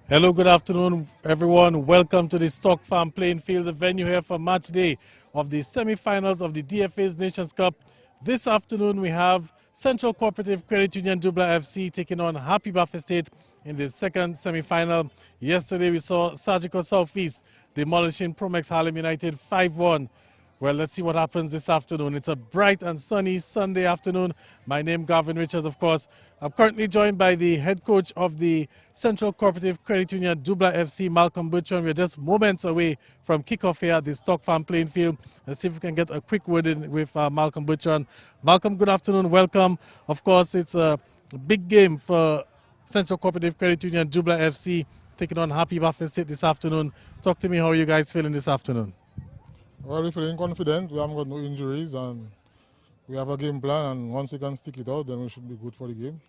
Hello, good afternoon, everyone. Welcome to the Stock Farm playing field, the venue here for match day of the semi-finals of the DFA's Nations Cup. This afternoon, we have Central Cooperative Credit Union Dublanc FC taking on Happy Buffet State in the second semi-final. Yesterday, we saw Surgical Southeast demolishing Promex Harlem United 5-1. Well, let's see what happens this afternoon. It's a bright and sunny Sunday afternoon. My name, Gavin Richards, of course. I'm currently joined by the head coach of the Central Cooperative Credit Union Dublanc FC, Malcolm Bertrand. We're just moments away from kickoff here at the Stock Farm playing field. Let's see if we can get a quick word in with Malcolm Bertrand. Malcolm, good afternoon. Welcome. Of course, it's a big game for Central Cooperative Credit Union Dublanc FC taking on Happy Buffet State this afternoon. Talk to me, how are you guys feeling this afternoon? Well, we're feeling confident. We haven't got no injuries and we have a game plan, and once we can stick it out, then we should be good for the game.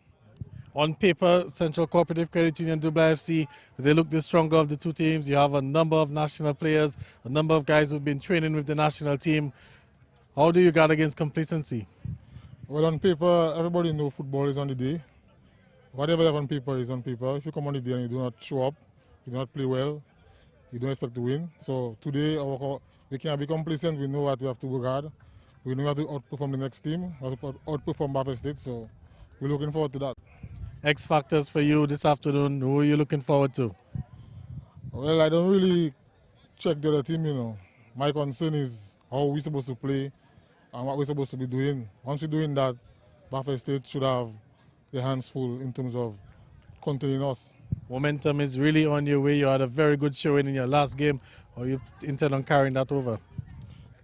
On paper, Central Cooperative Credit Union Dublanc FC, they look the stronger of the two teams. You have a number of national players, a number of guys who've been training with the national team. How do you guard against complacency? Well, on paper, everybody knows football is on the day. Whatever you have on paper is on paper. If you come on the day and you do not show up, you do not play well, you don't expect to win. So today, we can't be complacent. We know what we have to work hard. We know how to outperform the next team, how to outperform Buffalo State. So we're looking forward to that. X factors for you this afternoon. Who are you looking forward to? Well, I don't really check the other team. My concern is how we're supposed to play and what we're supposed to be doing. Once we're doing that, Buffalo State should have their hands full in terms of containing us. Momentum is really on your way. You had a very good showing in your last game. Or you intend on carrying that over?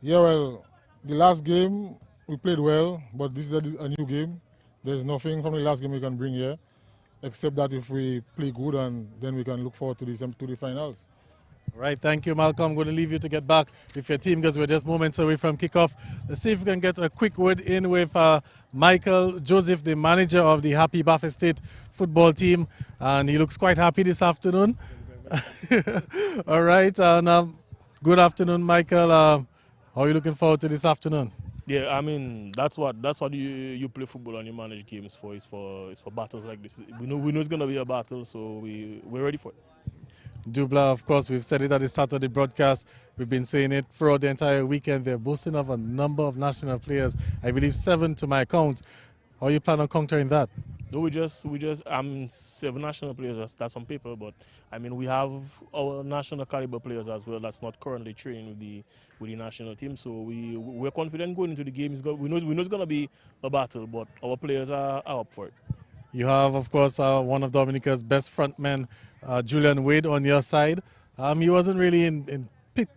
Yeah, well, the last game we played well, but this is a new game. There's nothing from the last game we can bring here, except that if we play good, and then we can look forward to the finals. All right, thank you, Malcolm. I'm going to leave you to get back with your team because we're just moments away from kickoff. Let's see if we can get a quick word in with Michael Joseph, the manager of the Happy Buffet State football team, and he looks quite happy this afternoon. All right, and good afternoon, Michael. How are you looking forward to this afternoon? Yeah, I mean that's what you play football and you manage games for. It's for battles like this. We know it's gonna be a battle, so we're ready for it. Dublanc, of course, we've said it at the start of the broadcast. We've been saying it throughout the entire weekend. They're boasting of a number of national players. I believe 7 to my count. How you plan on countering that? No, we just 7 national players. That's on paper, but I mean we have our national caliber players as well. That's not currently training with the national team. So we're confident going into the game. We know it's gonna be a battle, but our players are up for it. You have, of course, one of Dominica's best frontmen, Julian Wade, on your side. He wasn't really in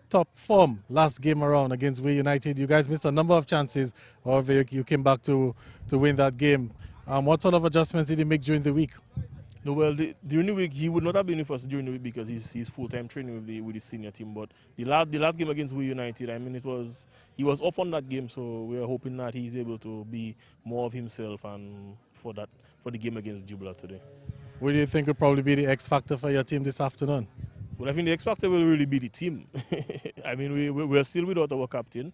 top form last game around against Way United. You guys missed a number of chances. However, you came back to win that game. What sort of adjustments did he make during the week? No, well, during the week he would not have been with us during the week because he's full-time training with the senior team. But the last game against Way United, I mean, he was off on that game, so we're hoping that he's able to be more of himself and for the game against Dublanc today. What do you think will probably be the X factor for your team this afternoon? Well, I think the X factor will really be the team. I mean, we're still without our captain.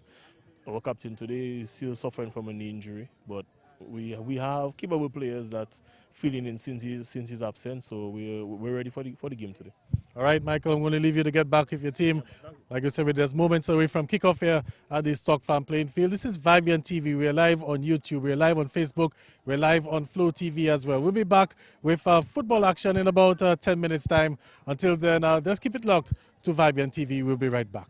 Our captain today is still suffering from a knee injury, but we have capable players that filling in since he's absent, so we're ready for the game today. All right, Michael, I'm going to leave you to get back with your team. Like I said, we're just moments away from kickoff here at the Stock Farm playing field. This is Vibian TV. We're live on YouTube. We're live on Facebook. We're live on Flow TV as well. We'll be back with football action in about 10 minutes' time. Until then, just keep it locked to Vibian TV. We'll be right back.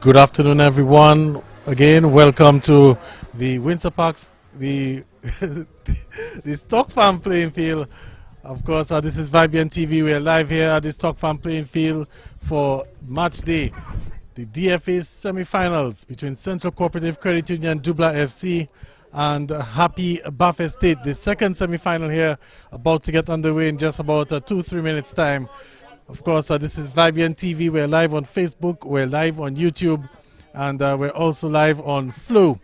Good afternoon, everyone. Again, welcome to the Windsor Parks, the the Stock Farm playing field. Of course, this is Vibian TV. We're live here at the Stock Farm playing field for match day, the DFA semi-finals between Central Cooperative Credit Union, Dublanc FC, and Happy Buffet State. The second semi-final here, about to get underway in just about 2-3 minutes time. Of course, this is Vibian TV. We're live on Facebook, we're live on YouTube, and we're also live on Flow.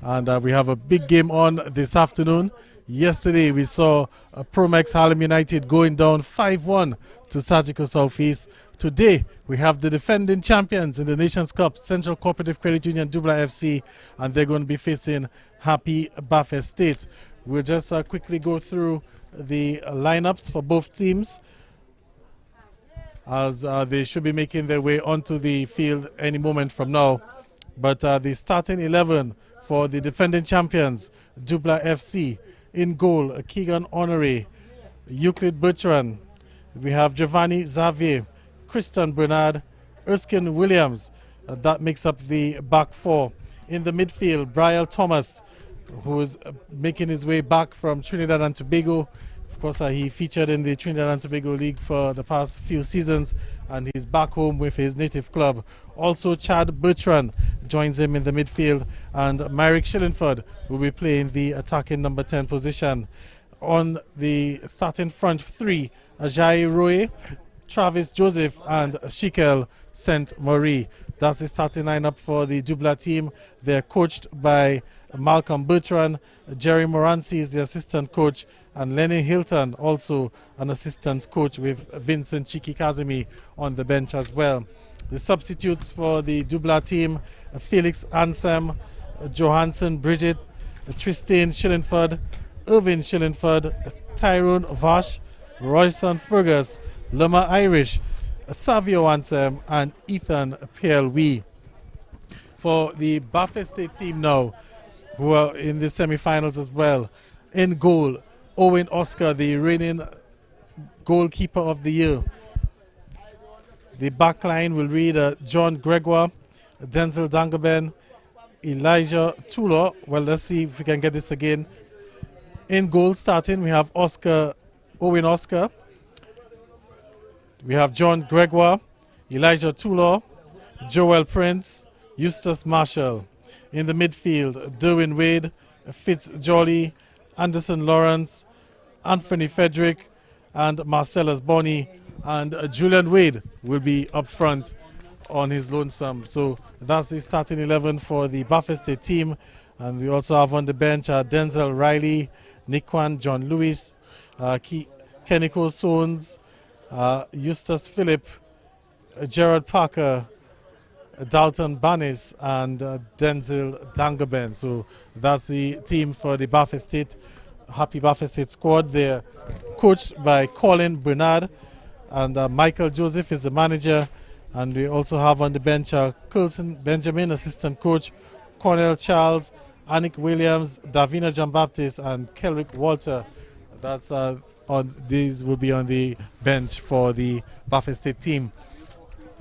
And we have a big game on this afternoon. Yesterday, we saw Promex Harlem United going down 5-1 to Sajiko Southeast. Today, we have the defending champions in the Nations Cup, Central Cooperative Credit Union, Dublanc FC, and they're going to be facing Happy Buffet State. We'll just quickly go through the lineups for both teams, as they should be making their way onto the field any moment from now. But the starting 11 for the defending champions, Dublanc FC. In goal, Keegan Honore, Euclid Bertrand. We have Giovanni Xavier, Christian Bernard, Erskine Williams. That makes up the back four. In the midfield, Brian Thomas, who is making his way back from Trinidad and Tobago. Of course, he featured in the Trinidad and Tobago League for the past few seasons, and he's back home with his native club. Also, Chad Bertrand joins him in the midfield, and Myrick Shillingford will be playing the attacking number 10 position. On the starting front three, Ajayi Roy, Travis Joseph, and Shikel St. Marie. That's the starting lineup for the Dublanc team. They're coached by Malcolm Bertrand. Jerry Moranci is the assistant coach, and Lenny Hilton also an assistant coach, with Vincent Chiki Kazemi on the bench as well. The substitutes for the Dublanc team, Felix Ansem, Johansson Bridget, Tristan Shillingford, Irvin Shillingford, Tyrone Vash, Royson Fergus, Lama Irish, Savio Ansem, and Ethan Pierre-Louis. For the Buffet State team now, who are in the semi-finals as well. In goal, Owen Oscar, the reigning goalkeeper of the year. The back line will read John Gregoire, Denzel Dangaben, Elijah Tulo. Well, let's see if we can get this again. In goal starting, we have Owen Oscar. We have John Gregoire, Elijah Tulo, Joel Prince, Eustace Marshall. In the midfield, Derwin Wade, Fitz Jolly, Anderson Lawrence, Anthony Frederick, and Marcellus Bonney. And Julian Wade will be up front on his lonesome. So that's the starting 11 for the Buffet State team. And we also have on the bench Denzel Riley, Nikwan John Lewis, Keniko Sones, Eustace Phillip, Gerard Parker, Dalton Banis, and Denzel Dangaben. So that's the team for the Buffet State, Happy Buffet State squad. They're coached by Colin Bernard, and Michael Joseph is the manager. And we also have on the bench Coulson Benjamin, assistant coach, Cornell Charles, Anik Williams, Davina Jean-Baptiste, and Kelrick Walter. That's these will be on the bench for the Buffet State team.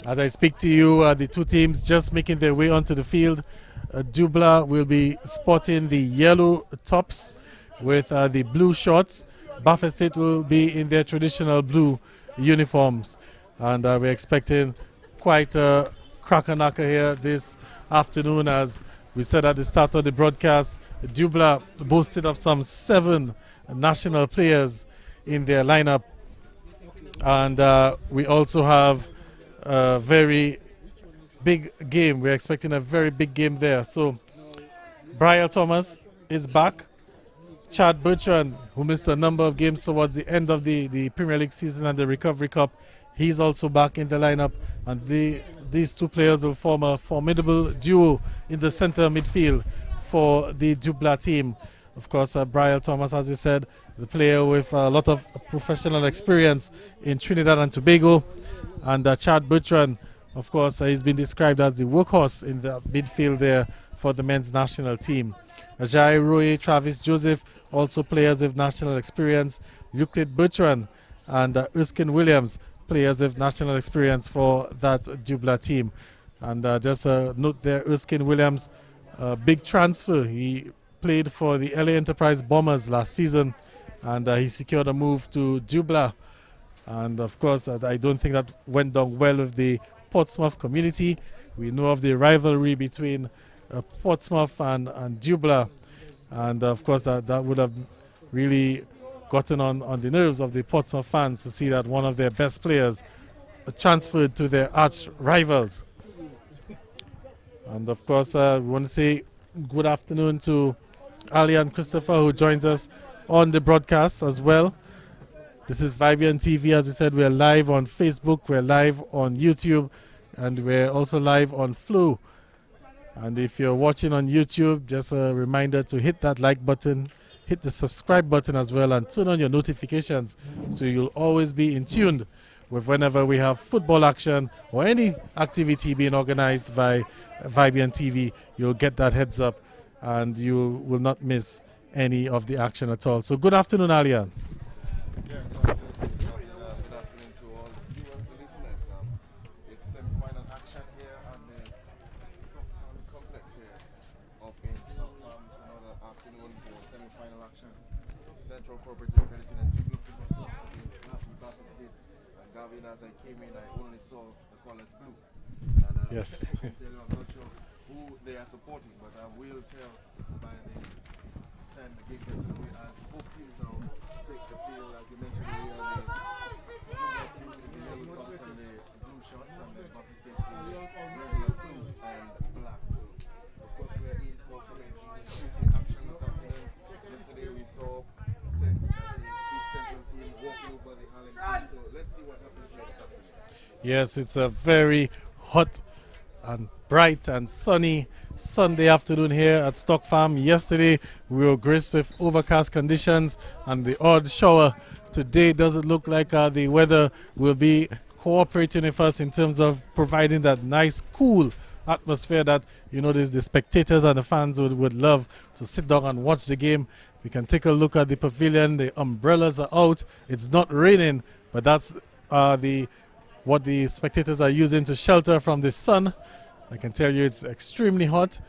As I speak to you, the two teams just making their way onto the field. Dublanc will be sporting the yellow tops with the blue shorts. Buffet State will be in their traditional blue uniforms. And we're expecting quite a cracker-knacker here this afternoon. As we said at the start of the broadcast, Dublanc boasted of some 7 national players in their lineup. And we also have a very big game. We're expecting a very big game there. So Brian Thomas is back. Chad Bertrand, who missed a number of games towards the end of the Premier League season and the Recovery Cup, he's also back in the lineup. And these two players will form a formidable duo in the center midfield for the Dublanc team. Of course, Brian Thomas, as we said, the player with a lot of professional experience in Trinidad and Tobago. And Chad Bertrand, of course, he's been described as the workhorse in the midfield there for the men's national team. Ajayi Roy, Travis Joseph, also players with national experience. Euclid Bertrand and Erskine Williams, players with national experience for that Dublanc team. And just a note there, Erskine Williams, big transfer. He played for the LA Enterprise Bombers last season, and he secured a move to Dublanc. And of course, I don't think that went down well with the Portsmouth community. We know of the rivalry between Portsmouth and Dublanc. And of course, that would have really gotten on the nerves of the Portsmouth fans to see that one of their best players transferred to their arch rivals. And of course, we want to say good afternoon to Ali and Christopher, who joins us on the broadcast as well. This is Vibian TV. As we said, we're live on Facebook, we're live on YouTube, and we're also live on Flow. And if you're watching on YouTube, just a reminder to hit that like button, hit the subscribe button as well, and turn on your notifications so you'll always be in tune with whenever we have football action or any activity being organized by Vibian TV. You'll get that heads up and you will not miss any of the action at all. So good afternoon, Alian. Yeah, good afternoon to all viewers and listeners. It's semi-final action here at the Stockton complex here up in Stockton. It's another afternoon for semi-final action. Central Cooperative Credit Union Dublanc Football Club against Baffin State. And Gavin, as I came in, I only saw the colors blue. And, Yes. I can tell you, I'm not sure who they are supporting, but I will tell by the time the game gets away as both teams now take the field. As you mentioned earlier, the Dublanc team with the yellow tops and the blue shorts, and the Baffin State with the regular blue and black. So, of course, we are in for some interesting action this afternoon. Yesterday we saw the East Central team walking over the Harlem team. So let's see what happens here this afternoon. Yes, it's a very hot and bright and sunny Sunday afternoon here at Stock Farm. Yesterday we were graced with overcast conditions and the odd shower. Today doesn't look like the weather will be cooperating with us in terms of providing that nice cool atmosphere that, you know, the spectators and the fans would love to sit down and watch the game. We can take a look at the pavilion. The umbrellas are out. It's not raining, but that's what the spectators are using to shelter from the sun. I can tell you it's extremely hot,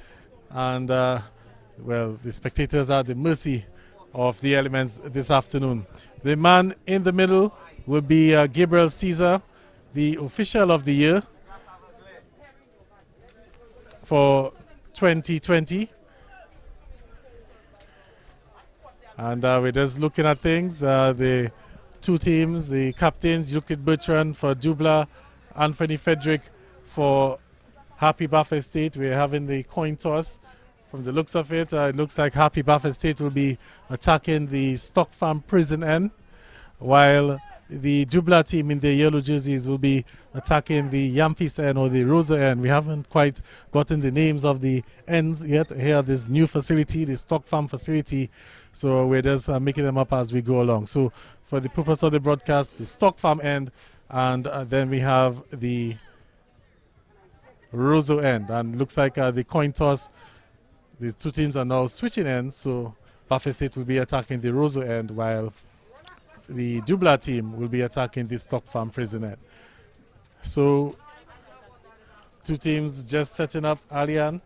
and well, the spectators are at the mercy of the elements this afternoon. The man in the middle will be Gabriel Caesar, the official of the year for 2020. And we're just looking at things. The two teams, the captains, Euclid Bertrand for Dublanc, Anthony Frederick for Happy Baffin State. We're having the coin toss. From the looks of it, it looks like Happy Baffin State will be attacking the Stock Farm prison end, while the Dublanc team in their yellow jerseys will be attacking the Yamfis end or the Rosa end. We haven't quite gotten the names of the ends yet. Here, this new facility, the Stock Farm facility. So we're just making them up as we go along. So for the purpose of the broadcast, the Stock Farm end, and then we have the Rosa end. And looks like the coin toss, these two teams are now switching ends. So Baffin State will be attacking the Rosa end, while the Dublanc team will be attacking the Stock Farm prison end. So two teams just setting up, Alian.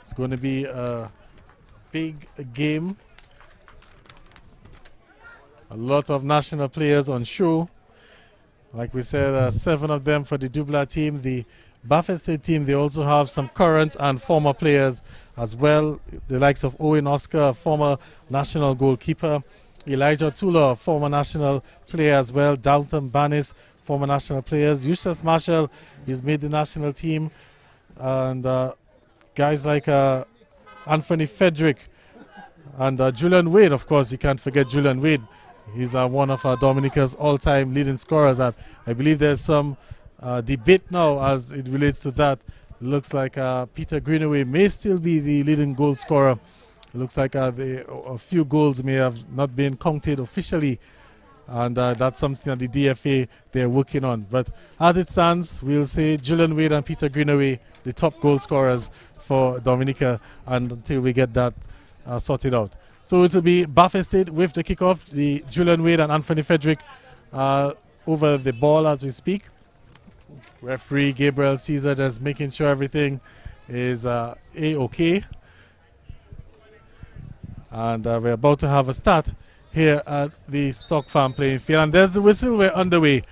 It's going to be a big game. A lot of national players on show. Like we said, 7 of them for the Dublanc team. The Baffin State team, they also have some current and former players as well. The likes of Owen Oscar, a former national goalkeeper. Elijah Tula, former national player as well. Downton Banis, former national players. Eustace Marshall, he's made the national team. And guys like Anthony Frederick and Julian Wade, of course, you can't forget Julian Wade. He's one of Dominica's all-time leading scorers. I believe there's some debate now as it relates to that. It looks like Peter Greenaway may still be the leading goal scorer. It looks like a few goals may have not been counted officially, and that's something that the DFA they're working on. But as it stands, we'll say Julian Wade and Peter Greenaway, the top goal scorers for Dominica, and until we get that sorted out. So it will be Baffin State with the kickoff. The Julian Wade and Anthony Frederick over the ball as we speak, Referee Gabriel Caesar just making sure everything is A-OK. And we're about to have a start here at the Stock Farm playing field. And there's the whistle. We're underway.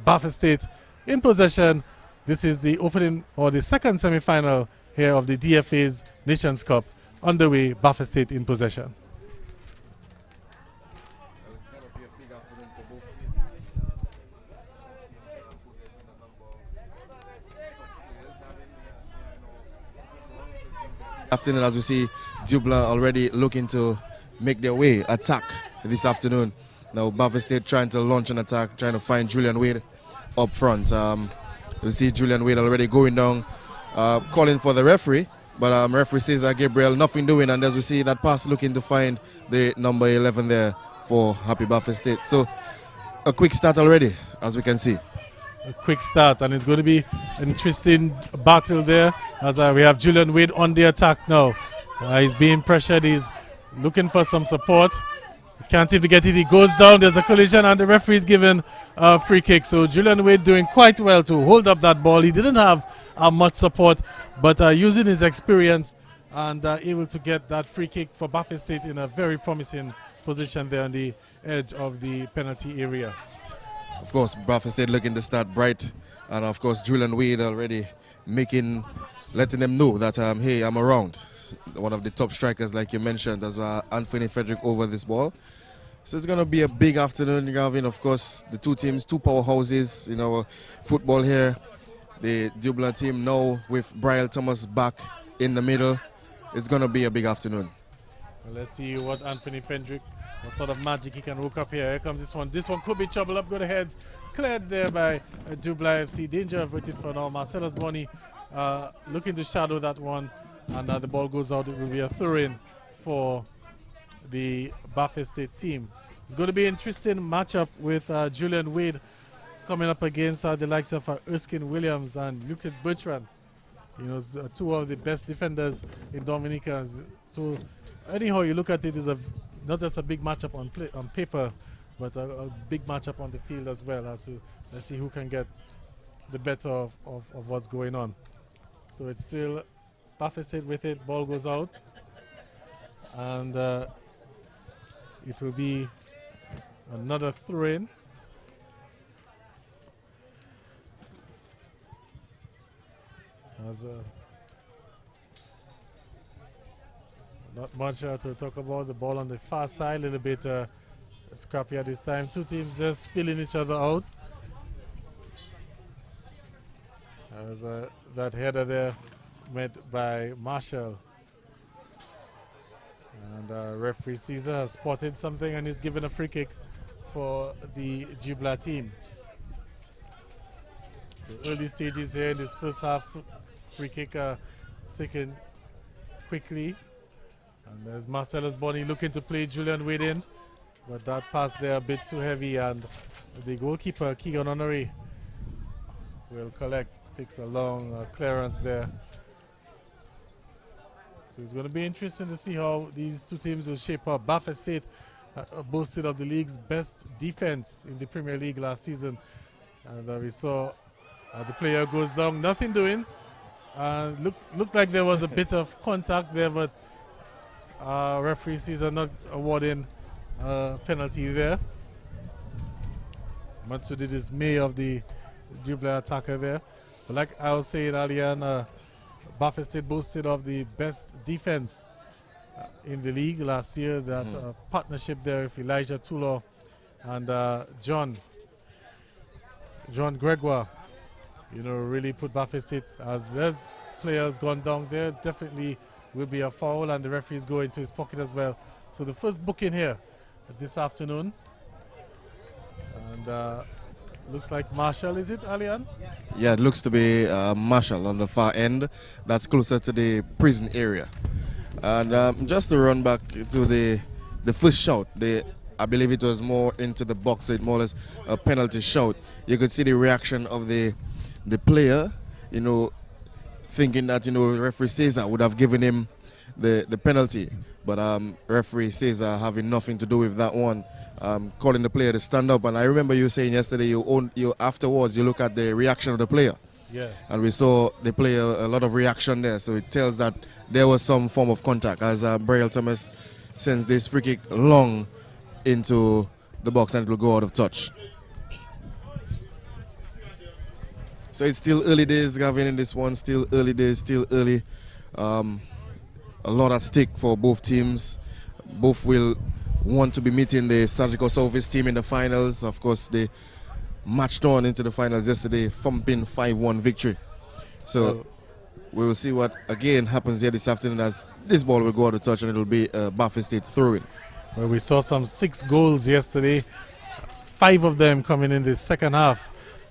Bafa State in possession. This is the opening or the second semi-final here of the DFA's Nations Cup. Underway, Bafa State in possession. Well, it's going to be a big afternoon for both teams. Both teams are possessing a number of top players having afternoon, as we see Dublanc already looking to make their way, attack this afternoon. Now Bafa State trying to launch an attack, trying to find Julian Wade up front. We see Julian Wade already going down, calling for the referee, but referee says Gabriel nothing doing, and as we see that pass looking to find the number 11 there for Happy Bafa State. So a quick start already, as we can see. A quick start, and it's going to be an interesting battle there as we have Julian Wade on the attack now. He's being pressured, he's looking for some support. Can't seem to get it, he goes down, there's a collision, and the referee is given a free kick. So Julian Wade doing quite well to hold up that ball. He didn't have much support, but using his experience and able to get that free kick for Bafa State in a very promising position there on the edge of the penalty area. Of course, Bafa State looking to start bright, and of course Julian Wade already letting them know that hey, I'm around. One of the top strikers, like you mentioned, as well, Anthony Frederick over this ball. So it's going to be a big afternoon, Gavin. Of course, the two teams, two powerhouses in our football here. The Dublanc team now with Brian Thomas back in the middle. It's going to be a big afternoon. Well, let's see what Anthony Frederick, what sort of magic he can hook up here. Here comes this one. This one could be trouble. Up go the heads. Cleared there by Dublanc FC. Danger averted for now. Marcellus Bonney looking to shadow that one. And the ball goes out. It will be a throw-in for the Bafa State team. It's going to be an interesting matchup with Julian Wade coming up against the likes of Erskine Williams and Luke Bertrand. You know, two of the best defenders in Dominica. So anyhow you look at it, is not just a big matchup on paper, but a big matchup on the field as well. Let's see who can get the better of what's going on. So it's still Bafa State with it, ball goes out, and it will be another throw-in. Not much to talk about. The ball on the far side, a little bit scrappy at this time. Two teams just filling each other out. As that header there met by Marshall, and referee Caesar has spotted something and is given a free kick for the Dublanc team. So early stages here in this first half, free kick taken quickly, and there's Marcellus Bonney looking to play Julian Wade in, but that pass there a bit too heavy, and the goalkeeper Keegan Honoré will collect. Takes a long clearance there. So it's going to be interesting to see how these two teams will shape up. Bafa State boasted of the league's best defense in the Premier League last season. And we saw the player goes down, nothing doing. Looked like there was a bit of contact there, but referee Caesar not awarding a penalty there. Much to the dismay of the Dublanc attacker there. But like I was saying earlier, Bafa State boasted of the best defense in the league last year. That partnership there with Elijah Tulor and John Gregoire, you know, really put Bafa State, as there's players gone down there, definitely will be a foul, and the referees go into his pocket as well. So the first booking here this afternoon, and looks like Marshall, is it, Alian? Yeah, it looks to be Marshall on the far end. That's closer to the prison area. And just to run back to the first shout, I believe it was more into the box, so it more or less a penalty shout. You could see the reaction of the player, you know, thinking that, you know, referee Caesar would have given him the penalty. But referee says having nothing to do with that one. Calling the player to stand up. And I remember you saying yesterday, you afterwards you look at the reaction of the player. Yes. And we saw the player a lot of reaction there. So it tells that there was some form of contact as Brian Thomas sends this free kick long into the box and it will go out of touch. So it's still early days, Gavin, in this one. Still early days, still early. A lot at stake for both teams. Both will want to be meeting the Surgical Southeast team in the finals. Of course, they matched on into the finals yesterday, thumping 5-1 victory. So we will see what again happens here this afternoon as this ball will go out of touch and it will be a Baffin State throw-in. Well, we saw some 6 goals yesterday, 5 of them coming in the second half.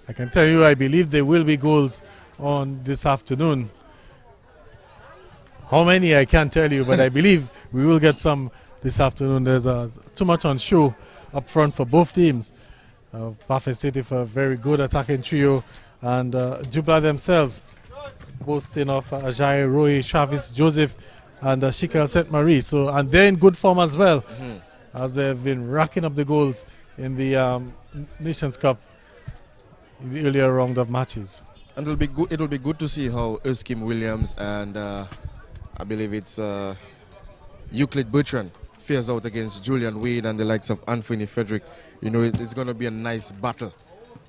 I can tell you, I believe there will be goals on this afternoon. How many, I can't tell you, but I believe we will get some this afternoon. There's too much on show up front for both teams. Baffin City for a very good attacking trio, and Dublanc themselves boasting of Ajayi Roy, Travis Joseph, and Shika St. Marie. So, and they're in good form as well, as they've been racking up the goals in the Nations Cup in the earlier round of matches. And it'll be good to see how Erskine Williams and I believe it's Euclid Bertrand fares out against Julian Wade and the likes of Anthony Frederick. You know, it's going to be a nice battle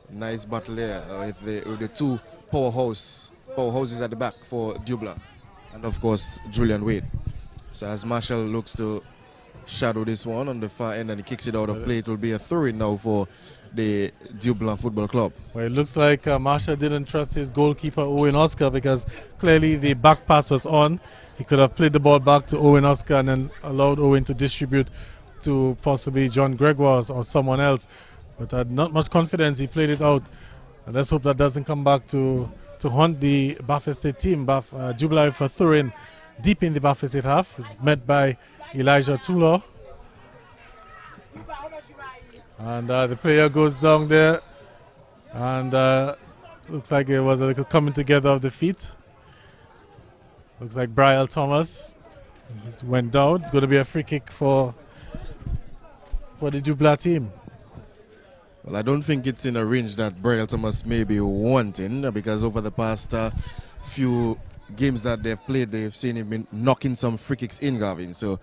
there with the two powerhouses at the back for Dublanc and of course Julian Wade. So as Marshall looks to shadow this one on the far end and he kicks it out of play, it will be a throw-in now for the Dublanc Football Club. Well, it looks like Marshall didn't trust his goalkeeper Owen Oscar, because clearly the back pass was on. He could have played the ball back to Owen Oscar and then allowed Owen to distribute to possibly John Gregoire or someone else. But had not much confidence. He played it out. And let's hope that doesn't come back to haunt the Baffin State team. Dublanc for throw-in deep in the Baffin State half. It's met by Elijah Tulo. And the player goes down there, and looks like it was a little coming together of the feet. Looks like Brian Thomas just went down. It's going to be a free kick for the Dublanc team. Well, I don't think it's in a range that Brian Thomas may be wanting, because over the past few games that they've played, they've seen him been knocking some free kicks in, Gavin. So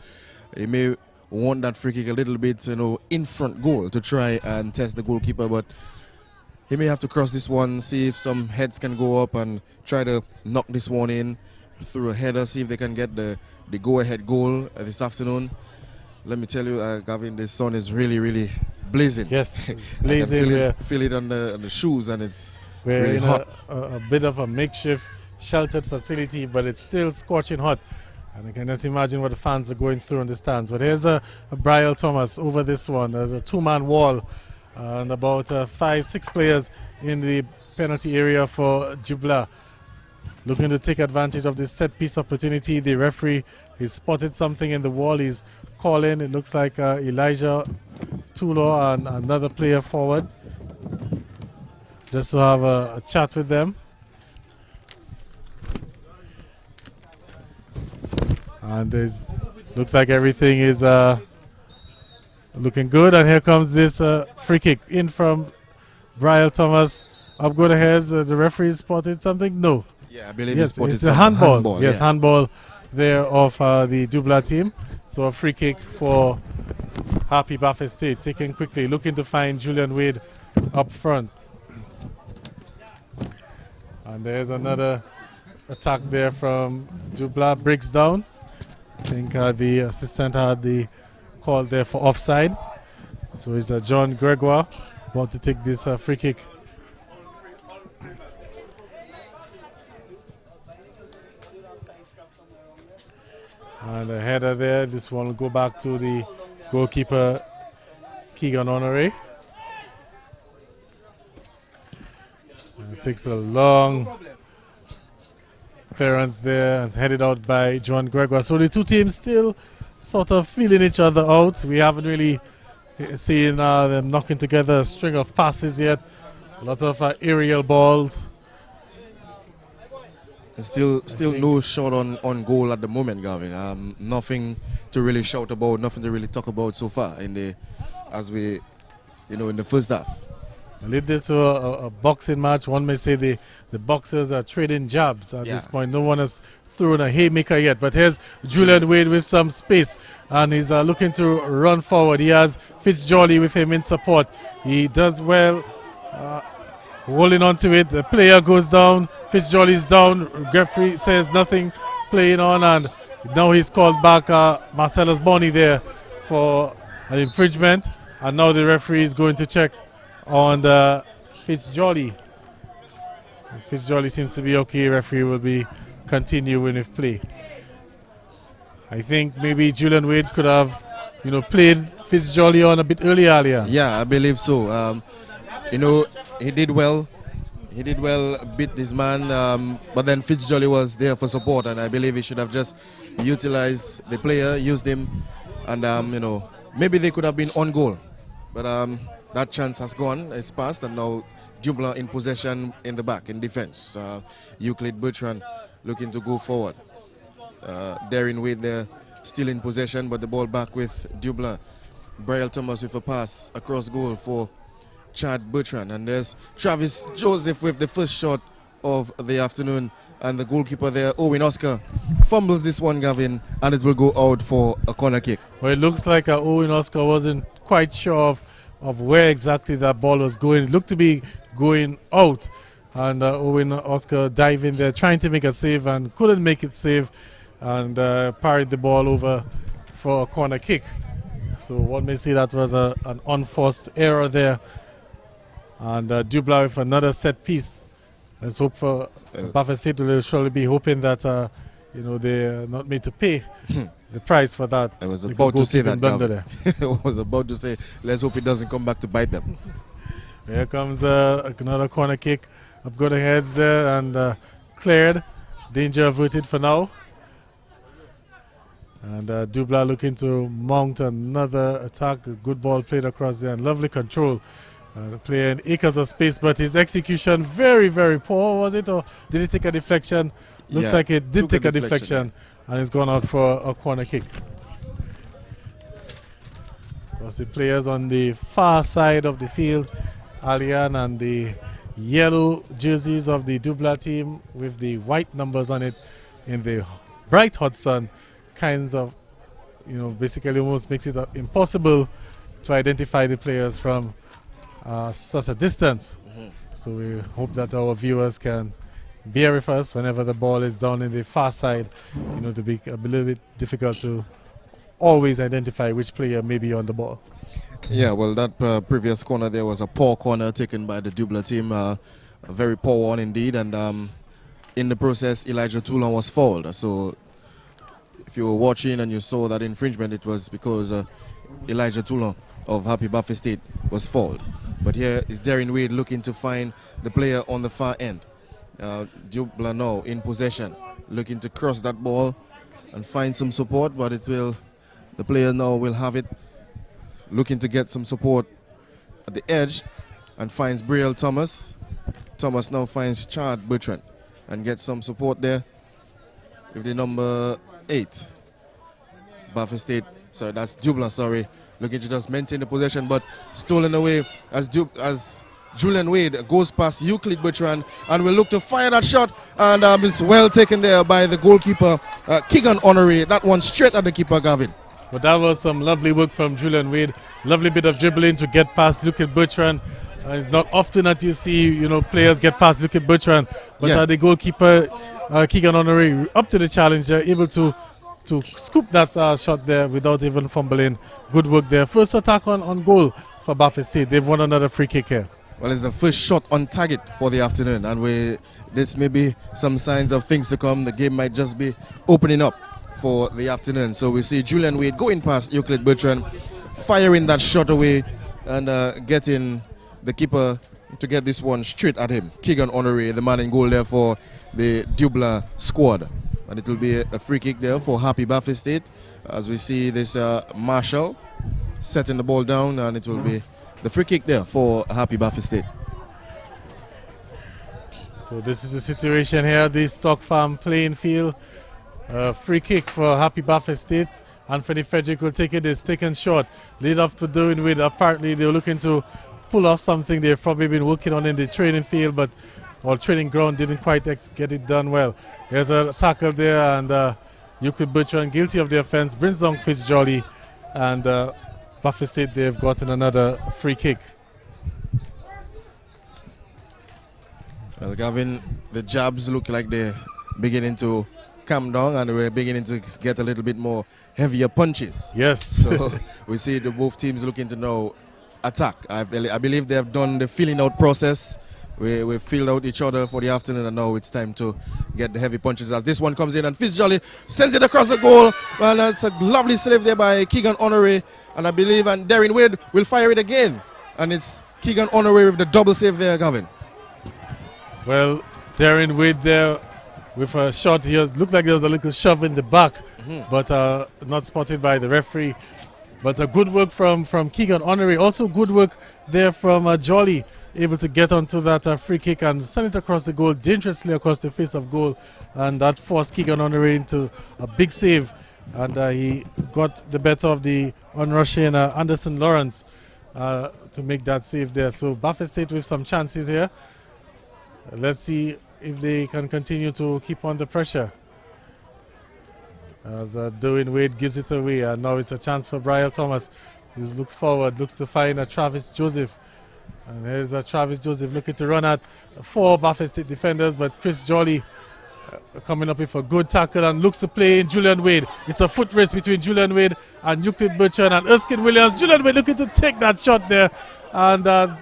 he may want that free kick a little bit, in front goal to try and test the goalkeeper, but he may have to cross this one, see if some heads can go up and try to knock this one in through a header, see if they can get the go-ahead goal this afternoon. Let me tell you, Gavin, the sun is really, really blazing. Yes, it's blazing. feel it on the shoes, and it's we're really in hot. a bit of a makeshift sheltered facility, but it's still scorching hot. And I can just imagine what the fans are going through in the stands. But here's a Brian Thomas over this one. There's a 2-man wall and about 5-6 players in the penalty area for Dublanc. Looking to take advantage of this set piece opportunity. The referee has spotted something in the wall. He's calling. It looks like Elijah Tulo and another player forward, just to have a chat with them. And looks like everything is looking good. And here comes this free kick in from Brian Thomas. Up go the heads. The referee spotted something. No. Yeah, I believe Yes, he spotted it's a some handball. Yes, yeah. handball there of the Dublanc team. So a free kick for Happy Baffin State. Taken quickly, looking to find Julian Wade up front. And there's another attack there from Dublanc. Breaks down. I think the assistant had the call there for offside. So it's John Gregoire about to take this free kick. And the header there, this one will go back to the goalkeeper, Keegan Honore. And it takes a long clearance there and headed out by John Gregoire. So the two teams still sort of feeling each other out. We haven't really seen them knocking together a string of passes yet. A lot of aerial balls. Still no shot on goal at the moment, Gavin. Nothing to really shout about, nothing to really talk about so far in the first half. I leave this to a boxing match. One may say the boxers are trading jabs at this point. No one has thrown a haymaker yet. But here's Julian Wade with some space, and he's looking to run forward. He has Fitzjolly with him in support. He does well holding on to it. The player goes down. Fitzjolly's down. Referee says nothing. Playing on, and now he's called back Marcellus Bonney there for an infringement. And now the referee is going to check on the Fitzjolly. Fitzjolly seems to be okay. Referee will be continuing with play. I think maybe Julian Wade could have, played Fitzjolly on a bit earlier. Yeah, I believe so. He did well. He did well, beat this man, but then Fitzjolly was there for support, and I believe he should have just utilized the player, used him, and maybe they could have been on goal, but that chance has gone. It's passed, and now Dublanc in possession in the back in defense. Euclid Bertrand looking to go forward. Darren Wade there still in possession, but the ball back with Dublanc. Brian Thomas with a pass across goal for Chad Bertrand, and there's Travis Joseph with the first shot of the afternoon, and the goalkeeper there, Owen Oscar, fumbles this one, Gavin, and it will go out for a corner kick. Well, it looks like Owen Oscar wasn't quite sure of where exactly that ball was going. It looked to be going out, and Owen Oscar dived in there trying to make a save and couldn't make it save, and parried the ball over for a corner kick. So one may say that was an unforced error there. And Dublanc with another set piece. Let's hope for Buffett State will surely be hoping that they're not made to pay the price for that. I was about to say that. I was about to say, let's hope it doesn't come back to bite them. Here comes another corner kick. Up go the heads there and cleared. Danger averted for now. And Dublanc looking to mount another attack. A good ball played across there and lovely control. The player in acres of space, but his execution very, very poor, was it? Or did he take a deflection? Looks like it did take a deflection, and it's gone out for a corner kick. Of course, the players on the far side of the field, Alian, and the yellow jerseys of the Dublanc team with the white numbers on it in the bright hot sun, kinds of, basically almost makes it impossible to identify the players from such a distance. So we hope that our viewers can bear with us whenever the ball is down in the far side, to be a little bit difficult to always identify which player may be on the ball. Yeah, well, that previous corner there was a poor corner taken by the Dublanc team, a very poor one indeed, and in the process Elijah Toulon was fouled. So if you were watching and you saw that infringement, it was because Elijah Toulon of Happy Buffet State was fouled. But here is Darren Wade looking to find the player on the far end. Dublanc now in possession, looking to cross that ball and find some support, but the player now will have it, looking to get some support at the edge, and finds Brielle Thomas. Thomas now finds Chad Bertrand and gets some support there with the number 8. Buffet State, sorry, that's Dublanc, sorry. Looking to just maintain the possession, but stolen away as Julian Wade goes past Euclid Bertrand and will look to fire that shot, and it's well taken there by the goalkeeper, Keegan Honoré. That one straight at the keeper, Gavin. But that was some lovely work from Julian Wade. Lovely bit of dribbling to get past Euclid Bertrand. It's not often that you see players get past Euclid Bertrand, but the goalkeeper, Keegan Honoré, up to the challenge, able to scoop that shot there without even fumbling. Good work there. First attack on goal for Buffett State. They've won another free kick here. Well, it's the first shot on target for the afternoon, and this may be some signs of things to come. The game might just be opening up for the afternoon. So we see Julian Wade going past Euclid Bertrand, firing that shot away, and getting the keeper to get this one straight at him. Keegan Honoré, the man in goal there for the Dublanc squad. And it will be a free kick there for Happy Buffet State, as we see this Marshall setting the ball down, and it will be the free kick there for Happy Buffet State. So So this is the situation here, the Stock Farm playing field. Free kick for Happy Buffet State. Anthony Frederick will take it. It's taken short. Lead off to doing with. Apparently they're looking to pull off something they've probably been working on in the training field, but training ground didn't quite get it done well. There's a tackle there, and Euclid Bertrand, guilty of the offense, brings down Fitzjolly, and Buffet State, they've gotten another free kick. Well, Gavin, the jabs look like they're beginning to calm down, and we're beginning to get a little bit more heavier punches. Yes. So we see both teams looking to now attack. I believe they have done the feeling out process. We filled out each other for the afternoon, and now it's time to get the heavy punches as this one comes in, and Fitzjolly sends it across the goal. Well, that's a lovely save there by Keegan Honoré, and I believe and Darren Wade will fire it again, and it's Keegan Honoré with the double save there, Gavin. Well, Darren Wade there with a shot. He looked like there was a little shove in the back, but not spotted by the referee. But a good work from Keegan Honoré. Also good work there from Jolly, able to get onto that free kick and send it across the goal, dangerously across the face of goal. And that forced Keegan Honoré into a big save. And he got the better of the on-rushing Anderson Lawrence to make that save there. So Buffet State with some chances here. Let's see if they can continue to keep on the pressure. As Dwayne Wade gives it away, and now it's a chance for Brian Thomas. He looks forward, looks to find Travis Joseph. And here's Travis Joseph looking to run at 4 Buffet State defenders, but Chris Jolly coming up with a good tackle and looks to play in Julian Wade. It's a foot race between Julian Wade and Euclid Bertrand and Erskine Williams. Julian Wade looking to take that shot there, and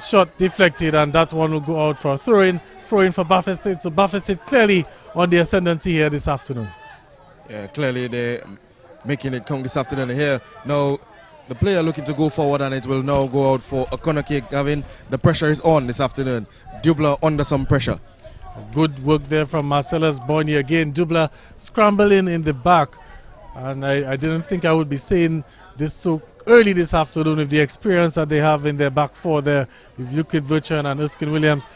shot deflected, and that one will go out for a throw-in for Buffet State. So Buffet State clearly on the ascendancy here this afternoon. Yeah, clearly they're making it come this afternoon here. Now the player looking to go forward, and it will now go out for a corner kick. Gavin, the pressure is on this afternoon. Dublanc under some pressure. Good work there from Marcellus Boney again. Dublanc scrambling in the back, and I didn't think I would be saying this so early this afternoon with the experience that they have in their back four there with Euclid Bertrand and Erskine Williams.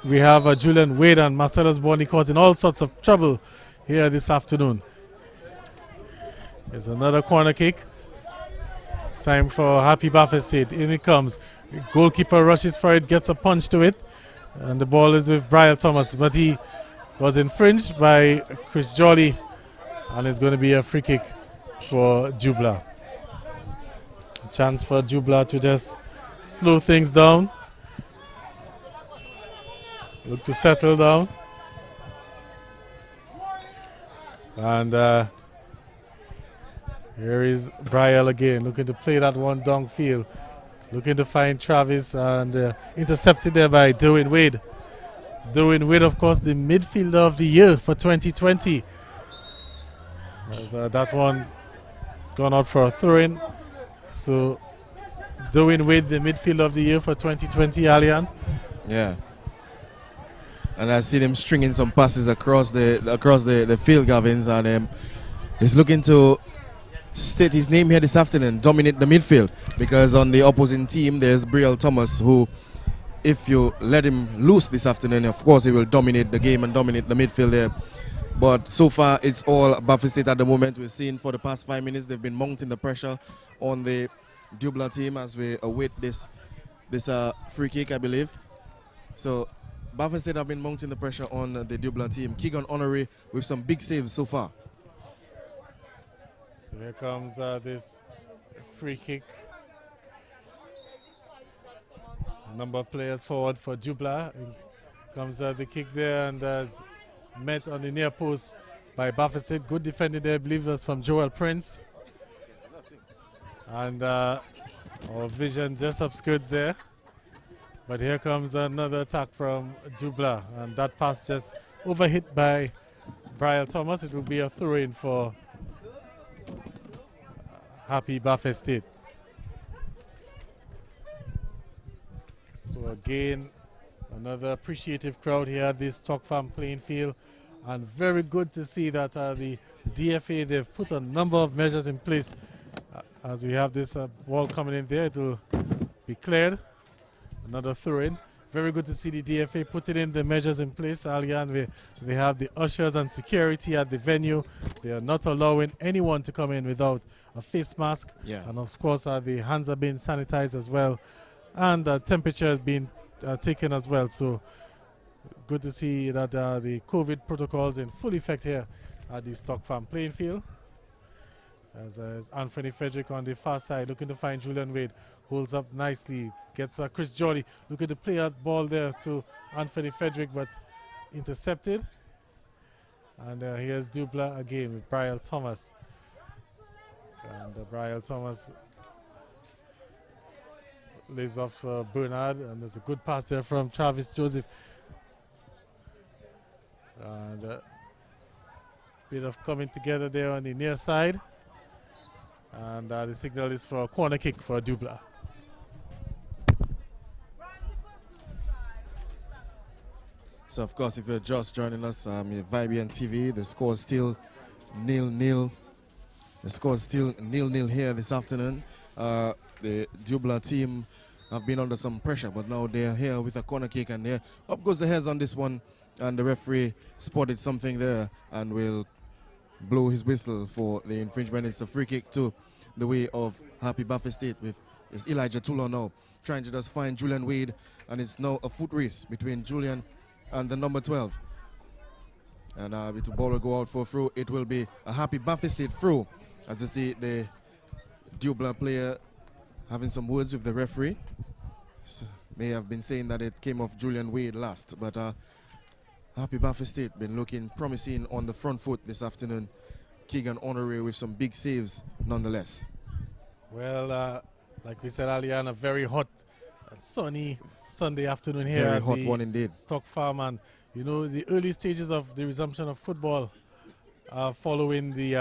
We have Julian Wade and Marcellus Boney causing all sorts of trouble here this afternoon. There's another corner kick. It's time for Happy Buffet State. In it comes. Goalkeeper rushes for it, gets a punch to it, and the ball is with Brian Thomas, but he was infringed by Chris Jolly, and it's going to be a free kick for Dublanc. A chance for Dublanc to just slow things down, look to settle down, and here is Brian again, looking to play that one downfield, looking to find Travis, and intercepted there by Dwayne Wade. Dwayne Wade, of course, the midfielder of the year for 2020. As, that one has gone out for a throw-in. So Dwayne Wade, the midfielder of the year for 2020, Alian. Yeah. And I see him stringing some passes across the field, Gavins, and he's looking to state his name here this afternoon, dominate the midfield, because on the opposing team there's Brielle Thomas, who, if you let him loose this afternoon, of course he will dominate the game and dominate the midfield there. But so far it's all Buffet State at the moment. We've seen for the past 5 minutes they've been mounting the pressure on the Dublanc team as we await this free kick, I believe. So Buffet State have been mounting the pressure on the Dublanc team. Keegan Honoré with some big saves so far. So here comes this free kick. Number of players forward for Dublanc. Comes the kick there, and met on the near post by Buffet State. Good defending there, I believe it was from Joel Prince. And our vision just obscured there. But here comes another attack from Dublanc, and that pass just overhit by Brian Thomas. It will be a throw-in for Happy Buffet State. So again, another appreciative crowd here at this Stock Farm playing field, and very good to see that the DFA, they've put a number of measures in place. As we have this ball coming in there, it will be cleared. Another throw-in. very good to see the DFA putting in the measures in place. Alian, they have the ushers and security at the venue. They are not allowing anyone to come in without a face mask. Yeah. And of course, the hands are being sanitized as well. And temperature has been taken as well. So good to see that the COVID protocols in full effect here at the Stock Farm playing field. As Anthony Frederick on the far side looking to find Julian Wade. Holds up nicely. Gets Chris Jolly looking to play that ball there to Anthony Frederick, but intercepted. And here's Dublanc again with Brian Thomas. And Brian Thomas leaves off Bernard, and there's a good pass there from Travis Joseph. And bit of coming together there on the near side. And the signal is for a corner kick for Dublanc. So, of course, if you're just joining us, your Vibian TV, the score is still 0-0. The score is still 0-0 here this afternoon. The Dublanc team have been under some pressure, but now they're here with a corner kick, and there up goes the heads on this one, and the referee spotted something there and will blow his whistle for the infringement. It's a free kick to the way of Happy Buffet State with Elijah Toulon now trying to just find Julian Wade, and it's now a foot race between Julian and the number 12. And if the ball will go out for a throw, it will be a Happy Buffet State throw. As you see, the Dublanc player having some words with the referee. So may have been saying that it came off Julian Wade last, but Happy Buffet State been looking promising on the front foot this afternoon. Keegan Honoré with some big saves nonetheless. Well, like we said, Aliana, very hot, sunny Sunday afternoon here Very at hot the one indeed. Stock Farm, and you know the early stages of the resumption of football following the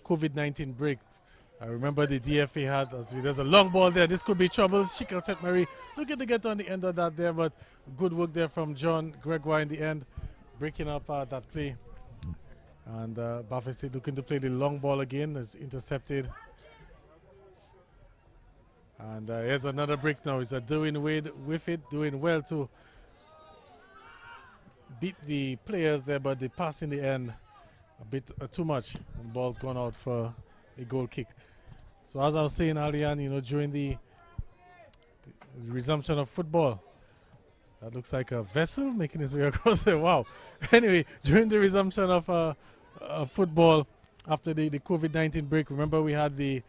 COVID-19 breaks. I remember the DFA had, there's a long ball there. This could be trouble. Shikel St. Mary looking to get on the end of that there, but good work there from John Gregoire in the end, breaking up that play. And Buffett State looking to play the long ball again. Is intercepted. And here's another break now. It's doing Wade with it, doing well to beat the players there, but the pass in the end a bit too much. And the ball's gone out for a goal kick. So as I was saying, Alian, you know, during the resumption of football, that looks like a vessel making its way across there. Wow. Anyway, during the resumption of football after the COVID-19 break, remember we had the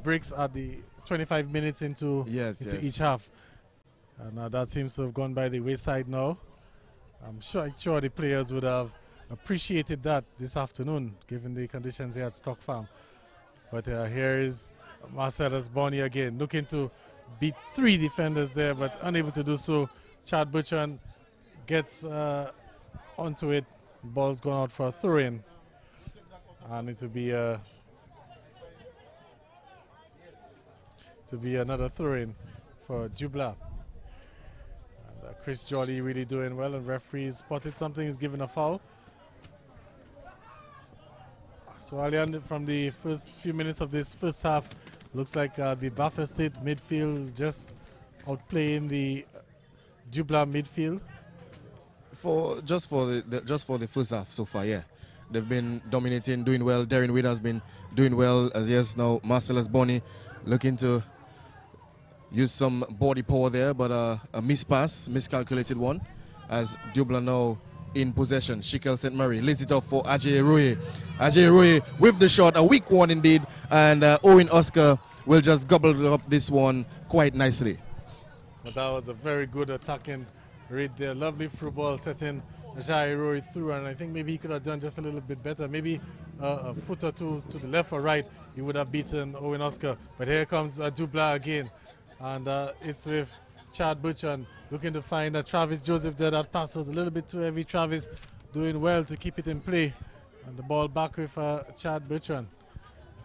breaks at the 25 minutes into each half. And that seems to have gone by the wayside now. I'm sure the players would have appreciated that this afternoon, given the conditions here at Stock Farm. But here is Marcellus Bonney again, looking to beat 3 defenders there, but unable to do so. Chad Butchon gets onto it. Ball's gone out for a throw-in. And it will be another throw-in for Dublanc. And Chris Jolly really doing well, and referee spotted something, he's given a foul. So Alian, from the first few minutes of this first half, looks like the Buffett State midfield just outplaying the Dublanc midfield. Just for the first half so far, yeah. They've been dominating, doing well. Darren Wade has been doing well. As yes, now Marcellus Bonney looking to use some body power there, but a miscalculated one. As Dublanc now in possession. Shikel St. Mary leads it off for Ajay Roye. Ajay Roye with the shot, a weak one indeed, and Owen Oscar will just gobble up this one quite nicely. But that was a very good attacking read there. Lovely through ball setting Ajay Roye through, and I think maybe he could have done just a little bit better. Maybe a foot or two to the left or right, he would have beaten Owen Oscar. But here comes Dublanc again, and it's with Chad Butchon looking to find Travis Joseph there. That pass was a little bit too heavy. Travis doing well to keep it in play. And the ball back with Chad Butchon,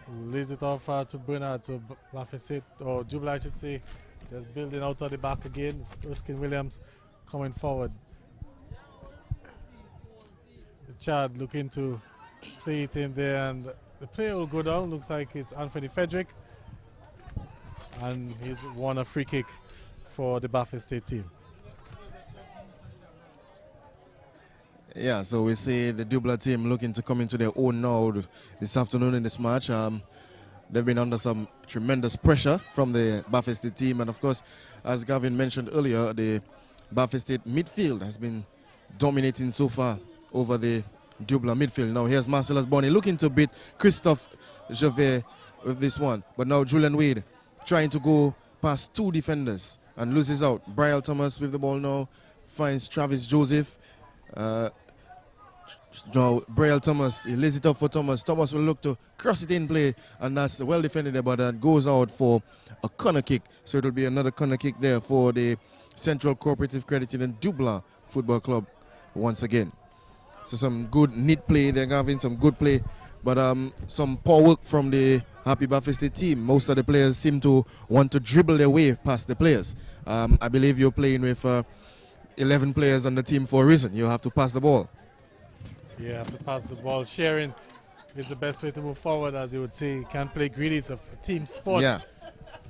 who lays it off to Bernard. So Buffett, or Dublanc I should say, just building out of the back again. It's Erskine Williams coming forward. Chad looking to play it in there, and the player will go down. Looks like it's Anthony Frederick. And he's won a free kick for the Buffett State team. Yeah, so we see the Dublanc team looking to come into their own now this afternoon in this match. They've been under some tremendous pressure from the Baffin State team, and of course, as Gavin mentioned earlier, the Baffin State midfield has been dominating so far over the Dublanc midfield. Now here's Marcellus Bonney looking to beat Christophe Gervais with this one, but now Julian Wade trying to go past two defenders and loses out. Brian Thomas with the ball now finds Travis Joseph. Now Brian Thomas, he lays it up for Thomas. Thomas will look to cross it in play, and that's well defended there, but that goes out for a corner kick. So it'll be another corner kick there for the Central Cooperative Credit Union Dublanc Football Club once again. So some good neat play, they're having some good play, but some poor work from the Happy Baffin State team. Most of the players seem to want to dribble their way past the players. I believe you're playing with 11 players on the team for a reason. You have to pass the ball. You have to pass the ball. Sharing is the best way to move forward, as you would say. You can't play greedy, it's a team sport. Yeah.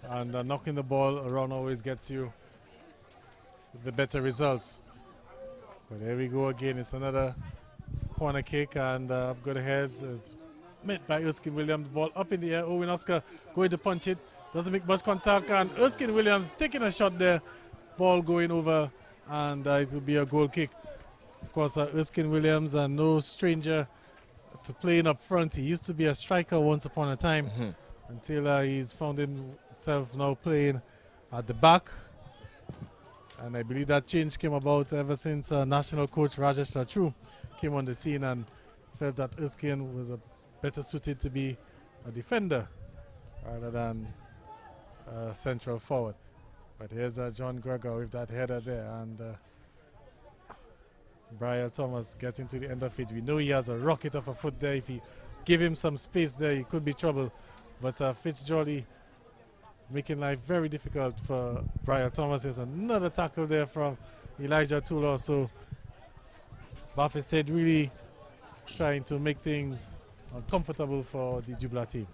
And knocking the ball around always gets you the better results. But there we go again. It's another corner kick, and up go the heads is met by Erskine Williams. The ball up in the air. Owen Oscar going to punch it. Doesn't make much contact, and Erskine Williams taking a shot there. Ball going over, and it will be a goal kick. Of course, Erskine Williams, no stranger to playing up front. He used to be a striker once upon a time, until he's found himself now playing at the back. And I believe that change came about ever since national coach Rajesh Ratru came on the scene and felt that Erskine was better suited to be a defender rather than a central forward. But here's John Gregor with that header there, and Brian Thomas getting to the end of it. We know he has a rocket of a foot there. If he give him some space there, he could be trouble. But Fitzjolly making life very difficult for Brian Thomas. There's another tackle there from Elijah Tula. So Baffin State really trying to make things uncomfortable for the Dublanc team.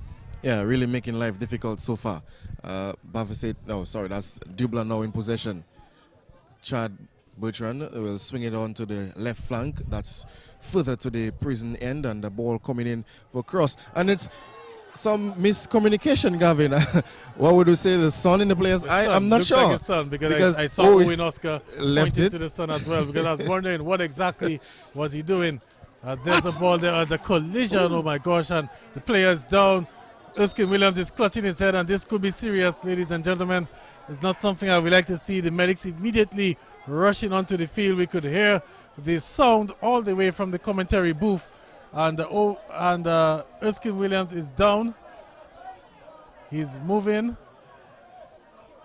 Yeah, really making life difficult so far. Baffin State, no, sorry, that's Dublanc now in possession. Chad Bertrand will swing it on to the left flank. That's further to the prison end, and the ball coming in for cross. And it's some miscommunication, Gavin. What would you say, the sun in the players' eye? I'm not sure. Like a sun, because I saw Owen Oscar pointing to the sun as well, because I was wondering what exactly was he doing. There's a ball there, the collision, oh my gosh, and the player's down. Erskine Williams is clutching his head, and this could be serious, ladies and gentlemen. It's not something I would like to see. The medics immediately rushing onto the field. We could hear the sound all the way from the commentary booth. And Erskine Williams is down. He's moving.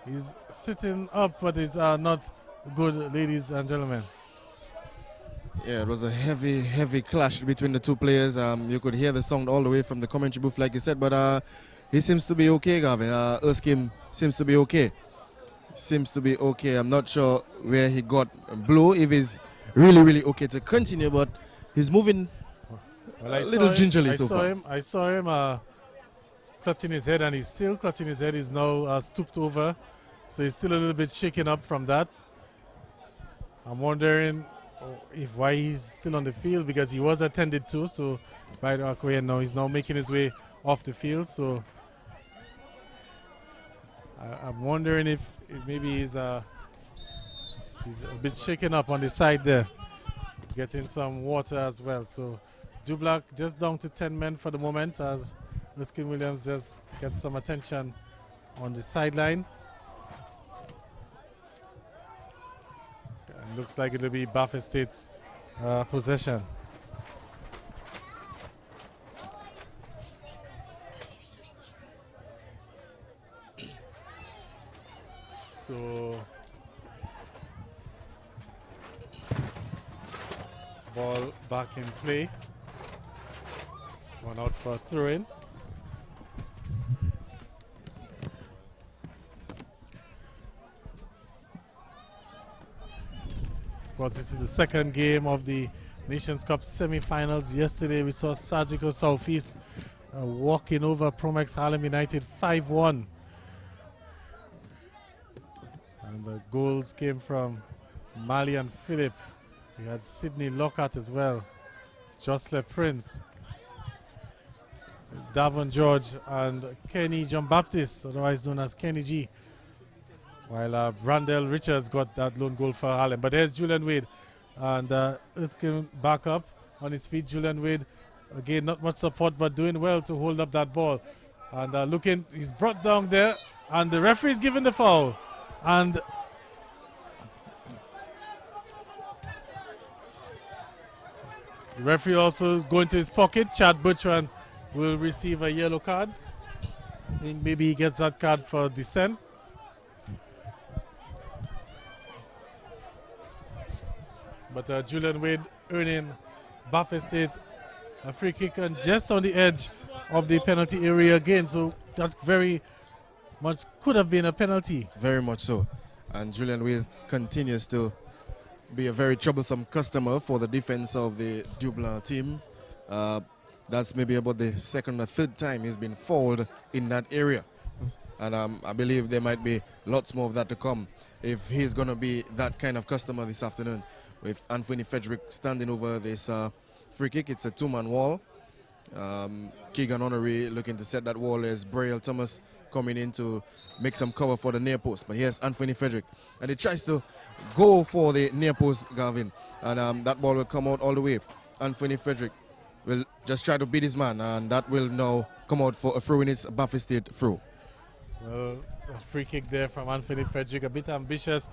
He's sitting up, but it's not good, ladies and gentlemen. Yeah, it was a heavy clash between the two players. You could hear the sound all the way from the commentary booth, like you said, but he seems to be okay, Gavin. Erskine seems to be okay. I'm not sure where he got blow, if he's really okay to continue, but he's moving a little gingerly so far. I saw him clutching his head, and he's still clutching his head. He's now stooped over, so he's still a little bit shaken up from that. I'm wondering why he's still on the field, because he was attended to. So by the way, now he's now making his way off the field. So I'm wondering if maybe he's a bit shaken up on the side there, getting some water as well. So Dublanc just down to 10 men for the moment, as Erskine Williams just gets some attention on the sideline. And looks like it'll be Baffin State's possession. So ball back in play. It's gone out for a throw-in. Of course, this is the second game of the Nations Cup semi-finals. Yesterday we saw Surgical Southeast walking over Promex Harlem United 5-1. And the goals came from Mali and Philip We had Sydney Lockhart as well, Jocelyn Prince, Davon George, and Kenny John Baptist, otherwise known as Kenny G. While Brandel Richards got that lone goal for Harlem. But there's Julian Wade, and Erskine back up on his feet. Julian Wade, again, not much support, but doing well to hold up that ball. And looking, he's brought down there, and the referee's given the foul. And the referee also is going to his pocket. Chad Bertrand will receive a yellow card. I think maybe he gets that card for dissent. But Julian Wade earning Baffin State a free kick and just on the edge of the penalty area again. So that very much could have been a penalty. Very much so. And Julian Wade continues to be a very troublesome customer for the defense of the Dublanc team. That's maybe about the second or third time he's been fouled in that area. And I believe there might be lots more of that to come if he's going to be that kind of customer this afternoon. With Anthony Frederick standing over this free kick, it's a two-man wall. Keegan Honoré looking to set that wall. There's Braille Thomas coming in to make some cover for the near post. But here's Anthony Frederick, and he tries to go for the near post, Gavin, and that ball will come out all the way. Anthony Frederick will just try to beat his man, and that will now come out for a throw in. It's Baffin State throw. Well, a free kick there from Anthony Frederick, a bit ambitious.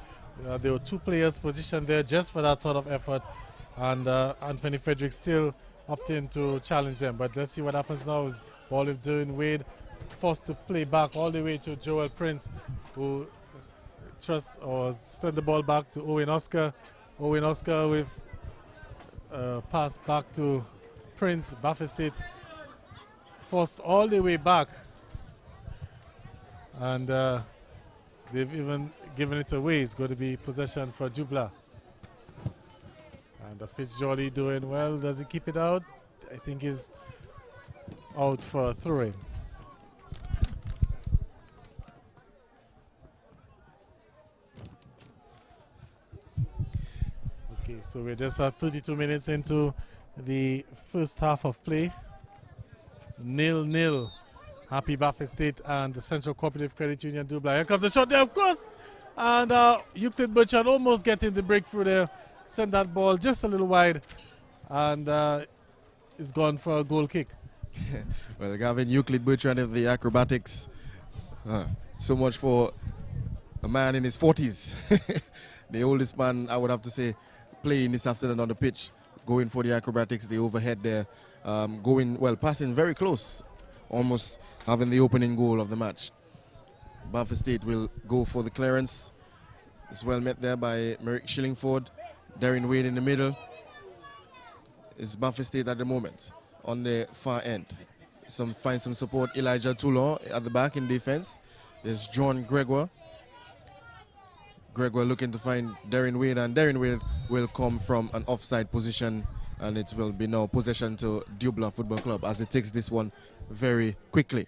There were two players positioned there just for that sort of effort, and Anthony Frederick still opting to challenge them. But let's see what happens now. Is ball with Derwin Wade forced to play back all the way to Joel Prince, who sent the ball back to Owen Oscar. Owen Oscar with pass back to Prince. Baffin State forced all the way back, and they've even given it away. It's going to be possession for Dublanc. And Fitzgerald doing well. Does he keep it out? I think he's out for a throw-in. Okay, so we're just 32 minutes into the first half of play. 0-0. Happy Baffin State and the Central Cooperative Credit Union Dublanc. Here comes the shot there, of course. And Euclid Bertrand almost getting the breakthrough there. Sent that ball just a little wide. And it's gone for a goal kick. Well, Gavin, Euclid Bertrand of the acrobatics. So much for a man in his 40s. The oldest man, I would have to say, playing this afternoon on the pitch. Going for the acrobatics, the overhead there. Passing very close. Almost having the opening goal of the match. Baffin State will go for the clearance. It's well met there by Merrick Shillingford. Darren Wade in the middle. It's Baffin State at the moment on the far end. Find some support. Elijah Toulon at the back in defense. There's John Gregoire. Gregoire looking to find Darren Wade, and Darren Wade will come from an offside position, and it will be now possession to Dublanc Football Club as it takes this one very quickly.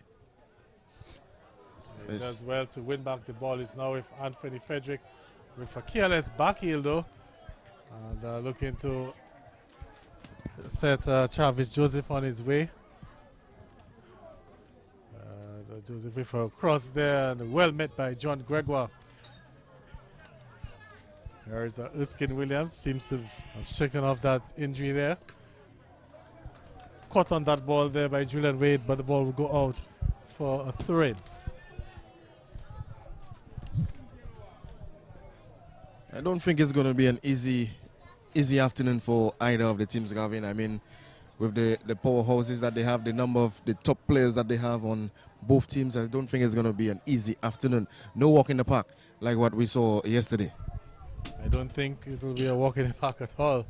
He does well to win back the ball. It's now with Anthony Frederick with a careless back heel though, and looking to set Travis Joseph on his way. Joseph with a cross there, and well met by John Gregoire. Here is Erskine Williams, seems to have shaken off that injury there. Caught on that ball there by Julian Wade, but the ball will go out for a throw-in. I don't think it's going to be an easy afternoon for either of the teams, Gavin. I mean, with the powerhouses that they have, the number of the top players that they have on both teams, I don't think it's going to be an easy afternoon. No walk in the park like what we saw yesterday. I don't think it will be a walk in the park at all.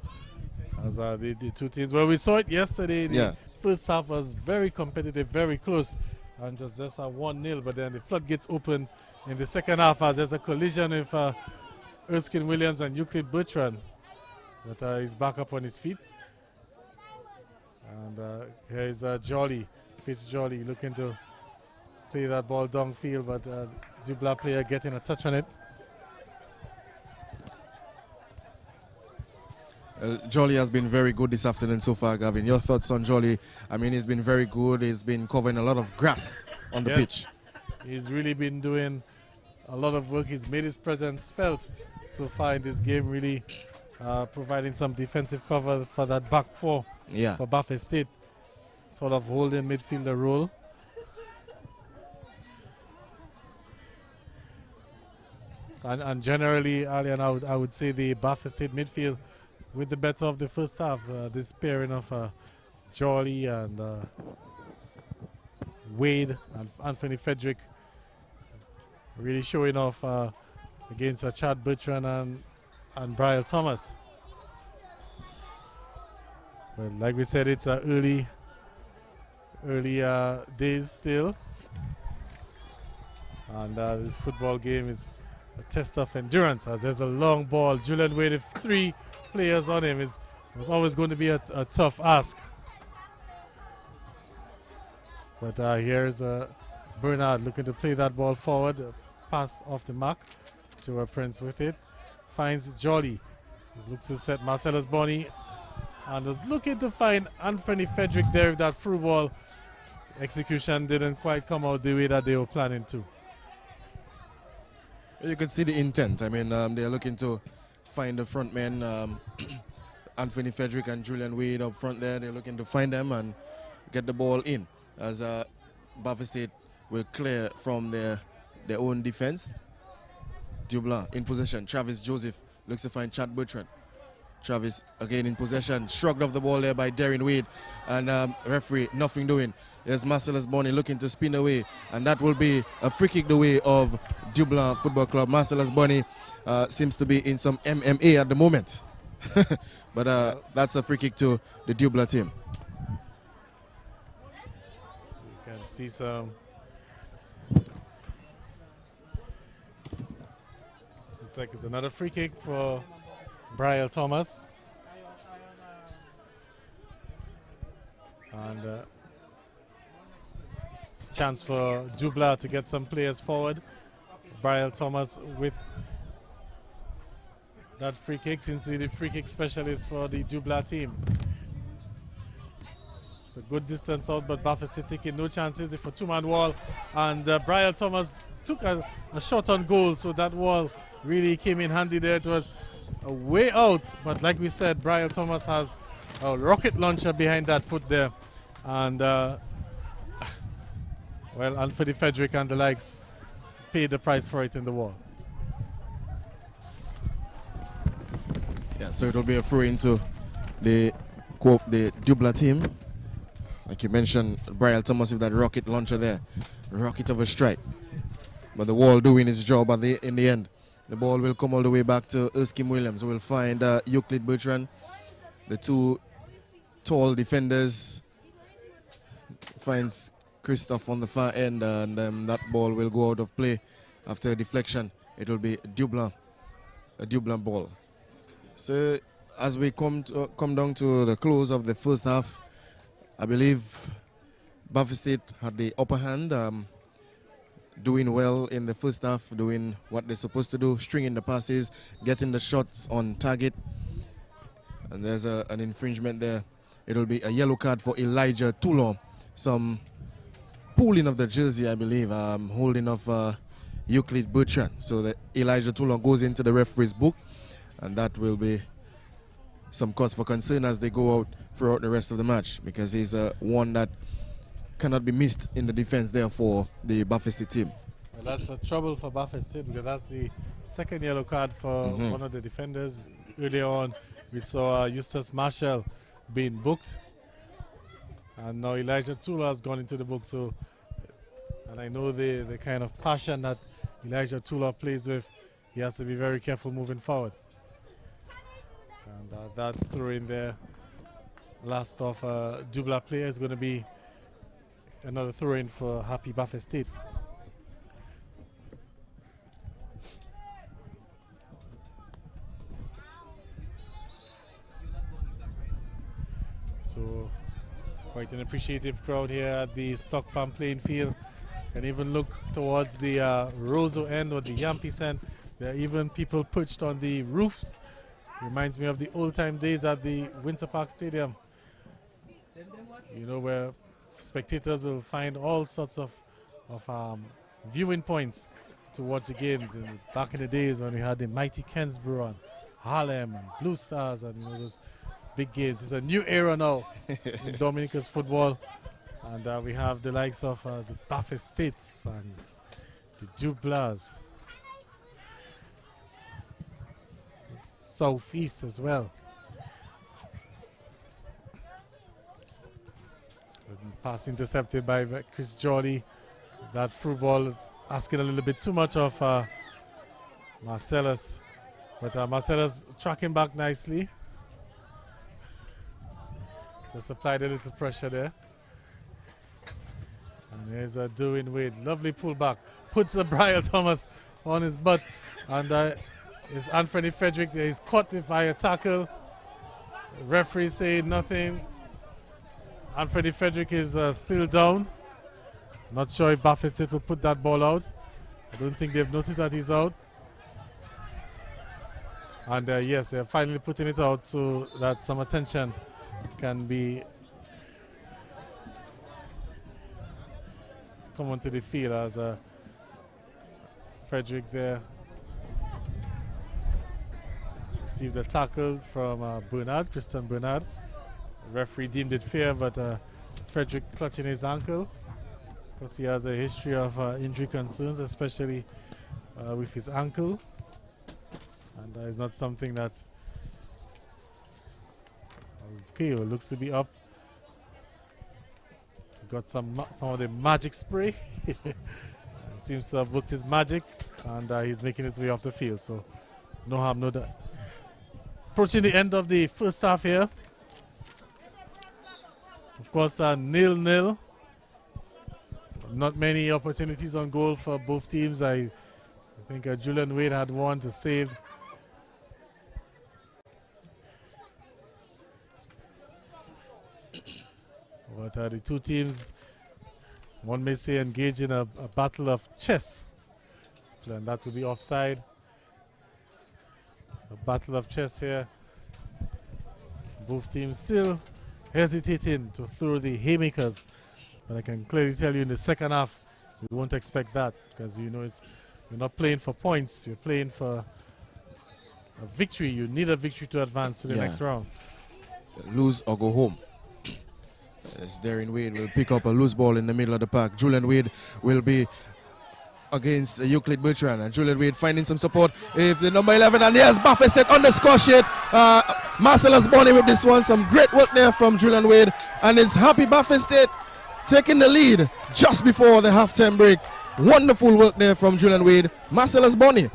As the two teams, well, we saw it yesterday. The first half was very competitive, very close, and just a 1-0. But then the floodgates open in the second half as there's a collision with Erskine Williams and Euclid Bertrand. But he's back up on his feet. And here is Fitzgerald looking to play that ball downfield, but Dublanc player getting a touch on it. Jolly has been very good this afternoon so far, Gavin. Your thoughts on Jolly? I mean, he's been very good. He's been covering a lot of grass on the pitch. He's really been doing a lot of work. He's made his presence felt so far in this game, really providing some defensive cover for that back four for Buffett State, sort of holding midfielder role. And generally, Alian, I would say the Buffett State midfield with the better of the first half. This pairing of Jolly and Wade and Anthony Frederick really showing off against Chad Bertrand and Brian Thomas. But like we said, it's early days still. And this football game is a test of endurance as there's a long ball. Julian Wade, with 3 players on him, was always going to be a tough ask. But here's Bernard looking to play that ball forward. Pass off the mark to Prince with it. Finds Jolly. Looks to set Marcellus Bonney. And is looking to find Anthony Frederick there with that through ball. Execution didn't quite come out the way that they were planning to. You can see the intent. I mean, they're looking to find the front men, Anthony Frederick and Julian Wade up front there. They're looking to find them and get the ball in as Buffett State will clear from their own defense. Dublanc in possession. Travis Joseph looks to find Chad Bertrand. Travis again in possession. Shrugged off the ball there by Darren Wade. And referee, nothing doing. There's Marcellus Bonney looking to spin away. And that will be a free kick the way of Dublanc Football Club. Marcellus Bonney seems to be in some MMA at the moment. But that's a free kick to the Dublanc team. You can see some. Looks like it's another free kick for Brian Thomas. And chance for Dublanc to get some players forward. Brian Thomas with that free kick, seems to be the free kick specialist for the Dublanc team. It's a good distance out, but Buffett State taking no chances. It's a 2-man wall, and Brian Thomas took a shot on goal, so that wall really came in handy there. It was a way out, but like we said, Brian Thomas has a rocket launcher behind that foot there, and well, Anthony Frederick and the likes paid the price for it in the wall. Yeah, so it'll be a throw into the Dublanc team. Like you mentioned, Brian Thomas with that rocket launcher there. Rocket of a strike. But the wall doing its job in the end. The ball will come all the way back to Erskine Williams. We'll find Euclid Bertrand. The 2 tall defenders. Finds Christoph on the far end, and that ball will go out of play after a deflection. It will be Dublanc, a Dublanc ball. So as we come down to the close of the first half, I believe Buffett State had the upper hand, doing well in the first half, doing what they're supposed to do, stringing the passes, getting the shots on target. And there's an infringement there. It'll be a yellow card for Elijah Toulon. Some pulling of the jersey, I believe, holding of Euclid Bertrand. So that Elijah Toulon goes into the referee's book, and that will be some cause for concern as they go out throughout the rest of the match, because he's one that cannot be missed in the defense there for the Buffett State team. Well, that's a trouble for Buffett State, because that's the second yellow card for one of the defenders. Earlier on, we saw Eustace Marshall being booked, and now Elijah Toulon has gone into the book. So, and I know the kind of passion that Elijah Toulon plays with, he has to be very careful moving forward. And that throw in there, last of Dublanc player, is going to be another throw in for Happy Buffett State. So quite an appreciative crowd here at the Stock Farm playing field. Can even look towards the Roseau end or the Yampis end. There are even people perched on the roofs Reminds me of the old-time days at the Winter Park Stadium. You know, where spectators will find all sorts of viewing points to watch the games. And back in the days when we had the mighty Kensborough and Harlem and Blue Stars and those big games. It's a new era now in Dominica's football. And we have the likes of the Baffin States and the Dublanc. Southeast as well. Pass intercepted by Chris Geordie. That through ball is asking a little bit too much of Marcellus. But Marcellus tracking back nicely. Just applied a little pressure there. And here's Dwayne Wade. Lovely pullback. Puts Brian Thomas on his butt. And is Anthony Frederick there. He's caught by a tackle. The referee saying nothing. Anthony Frederick is still down. Not sure if Baffin State will put that ball out. I don't think they've noticed that he's out. And yes, they're finally putting it out so that some attention can be come onto the field as Frederick there received a tackle from Christian Bernard. The referee deemed it fair, but Frederick clutching his ankle because he has a history of injury concerns, especially with his ankle. And it's not something that okay, well, looks to be up. Got some of the magic spray. Seems to have worked his magic, and he's making his way off the field. So no harm, no doubt. Approaching the end of the first half here. Of course, 0-0. Not many opportunities on goal for both teams. I think Julian Wade had one to save. But the two teams, one may say, engage in a battle of chess. And that will be offside. A battle of chess here. Both teams still hesitating to throw the haymakers. But I can clearly tell you in the second half, we won't expect that because you know we're not playing for points. We're playing for a victory. You need a victory to advance to the next round. Lose or go home. As Darren Wade will pick up a loose ball in the middle of the park. Julian Wade will be against Euclid Bertrand, and Julian Wade finding some support with the number 11, and yes, Baffin State on the score sheet. Marcellus Bonney with this one. Some great work there from Julian Wade, and it's happy Baffin State taking the lead just before the halftime break. Wonderful work there from Julian Wade. Marcellus Bonney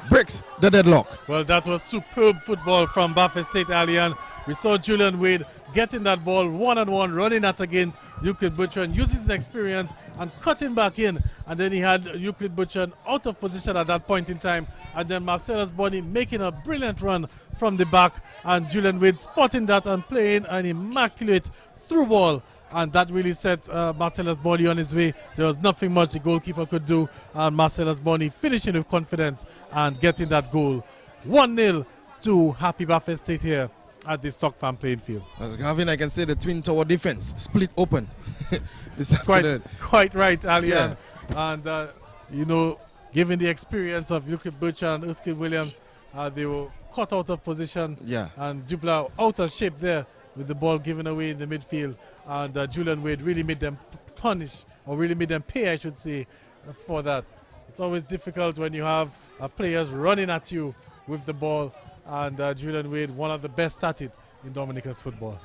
breaks the deadlock. Well, that was superb football from Baffin State, Allian. We saw Julian Wade getting that ball one-on-one, running at against Euclid Bertrand, using his experience and cutting back in. And then he had Euclid Bertrand out of position at that point in time. And then Marcellus Bonney making a brilliant run from the back. And Julian Wade spotting that and playing an immaculate through ball. And that really set Marcellus Bonney on his way. There was nothing much the goalkeeper could do. And Marcellus Bonney finishing with confidence and getting that goal. 1-0 to Happy Baffin State here at the Stock Farm playing field. Gavin, I can say the Twin Tower defense split open this afternoon. Quite right, Alian. Yeah. And, you know, given the experience of Euclid Bertrand and Erskine Williams, they were caught out of position. Yeah. And Dublanc out of shape there with the ball given away in the midfield. And Julian Wade really made them punish, or really made them pay, I should say, for that. It's always difficult when you have players running at you with the ball. And Julian Wade, one of the best at it in Dominica's football.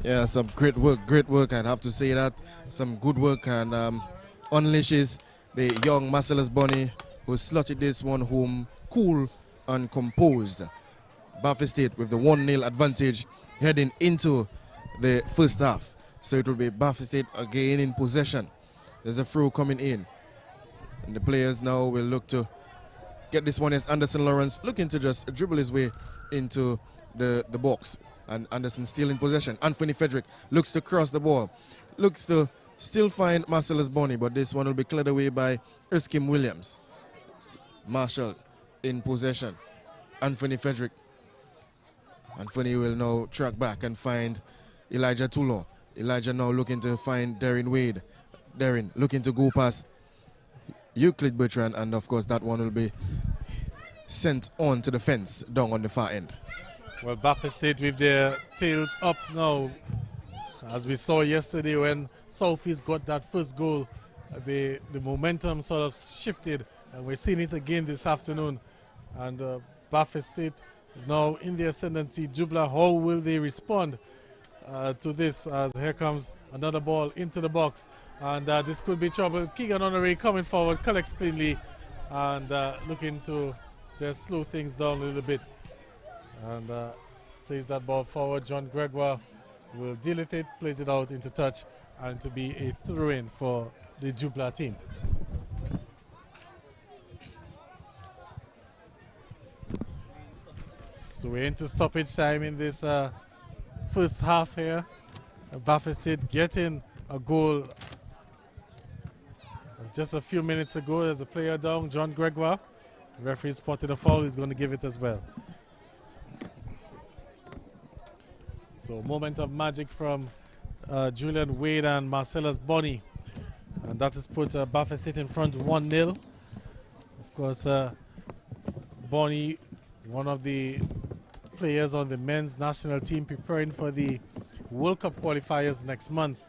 Yeah, some great work, I'd have to say that. Some good work, and unleashes the young Marcellus Bonney, who slotted this one home cool and composed. Baffin State with the 1-0 advantage heading into the first half. So it will be Baffin State again in possession. There's a throw coming in. And the players now will look to get this one as Anderson Lawrence looking to just dribble his way into the box. And Anderson still in possession. Anthony Frederick looks to cross the ball. Looks to still find Marcellus Bonney, but this one will be cleared away by Erskine Williams. Marshall in possession. Anthony Frederick And Funny will now track back and find Elijah Toulon. Elijah now looking to find Darren Wade. Darren looking to go past Euclid Bertrand, and of course that one will be sent on to the fence down on the far end. Well, Baffin State with their tails up now. As we saw yesterday when Southeast got that first goal, the momentum sort of shifted, and we're seeing it again this afternoon. And Baffin State now in the ascendancy. Dublanc, how will they respond to this? As here comes another ball into the box, and this could be trouble. Keegan Honoré coming forward, collects cleanly, and looking to just slow things down a little bit, and plays that ball forward. John Gregoire will deal with it, plays it out into touch, and to be a throw-in for the Dublanc team. So we're into stoppage time in this first half here. Baffin State getting a goal just a few minutes ago. There's a player down, John Gregoire. The referee spotted a foul, he's going to give it as well. So moment of magic from Julian Wade and Marcellus Bonney. And that has put Baffin State in front 1-0. Of course, Bonney, one of the players on the men's national team preparing for the World Cup qualifiers next month.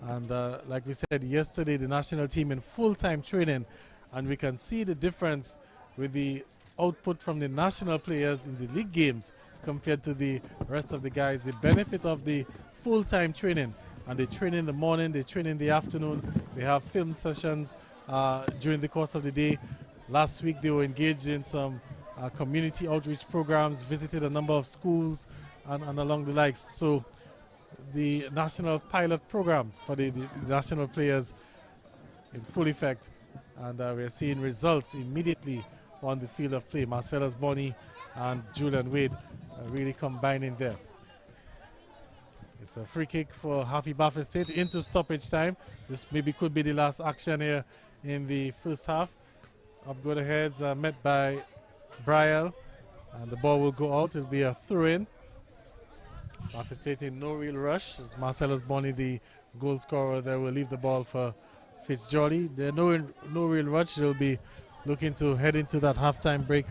And like we said yesterday, the national team in full-time training. And we can see the difference with the output from the national players in the league games compared to the rest of the guys. The benefit of the full-time training, and they train in the morning, they train in the afternoon, they have film sessions during the course of the day. Last week they were engaged in some community outreach programs, visited a number of schools and along the likes. So the national pilot program for the national players in full effect, and we're seeing results immediately on the field of play. Marcellus Bonney and Julian Wade really combining there. It's a free kick for Happy Baffin State into stoppage time. This maybe could be the last action here in the first half. Up go the heads, met by Briel, and the ball will go out. It'll be a throw-in. Baffin State in no real rush. As Marcellus Bonney, the goal scorer there, will leave the ball for Fitzjolly. They're no real rush. They'll be looking to head into that halftime break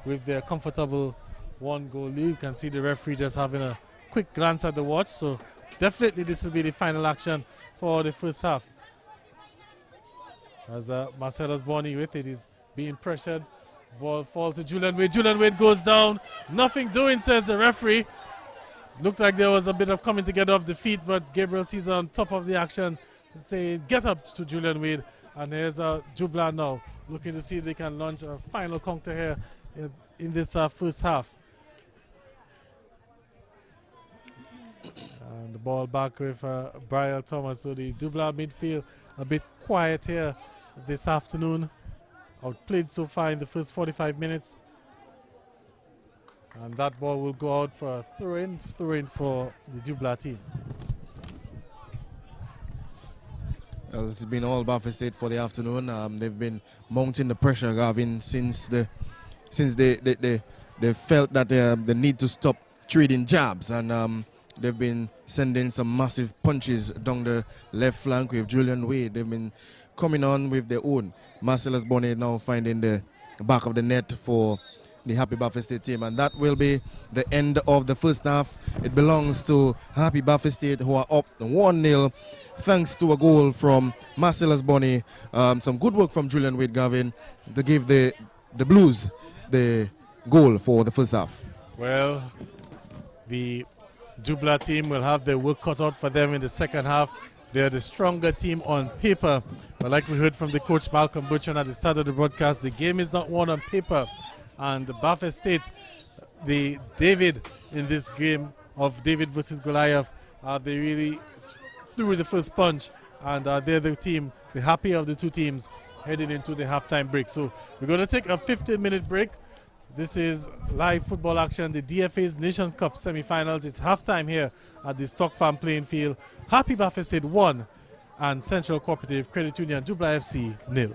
with their comfortable one-goal lead. You can see the referee just having a quick glance at the watch. So definitely this will be the final action for the first half. As Marcellus Bonney with it is being pressured. Ball falls to Julian Wade. Julian Wade goes down. Nothing doing, says the referee. Looked like there was a bit of coming together off the feet, but Gabriel Caesar on top of the action say get up to Julian Wade. And here's Dublanc now looking to see if they can launch a final counter here in this first half. And the ball back with Brian Thomas. So the Dublanc midfield a bit quiet here this afternoon. Outplayed so far in the first 45 minutes. And that ball will go out for a throw-in for the Dublanc team. Well, this has been all Baffin State for the afternoon. They've been mounting the pressure, Gavin, since they felt that they need to stop trading jabs, and they've been sending some massive punches down the left flank with Julian Wade. They've been coming on with their own. Marcellus Bonney now finding the back of the net for the Happy Baffin State team, and that will be the end of the first half. It belongs to Happy Baffin State, who are up 1-0 thanks to a goal from Marcellus Bonney. Some good work from Julian Wade, Gavin, to give the Blues the goal for the first half. Well, the Dublanc team will have their work cut out for them in the second half. They're the stronger team on paper, but like we heard from the coach Malcolm Bertrand at the start of the broadcast, the game is not won on paper. And Baffin State, the David in this game of David versus Goliath, they really threw the first punch, and they're the team, the happy of the two teams heading into the halftime break. So we're going to take a 15-minute break. This is live football action, the DFA's Nations Cup semi-finals. It's halftime here at the Stock Farm playing field. Happy Baffin State 1 and Central Cooperative Credit Union Dublanc FC 0.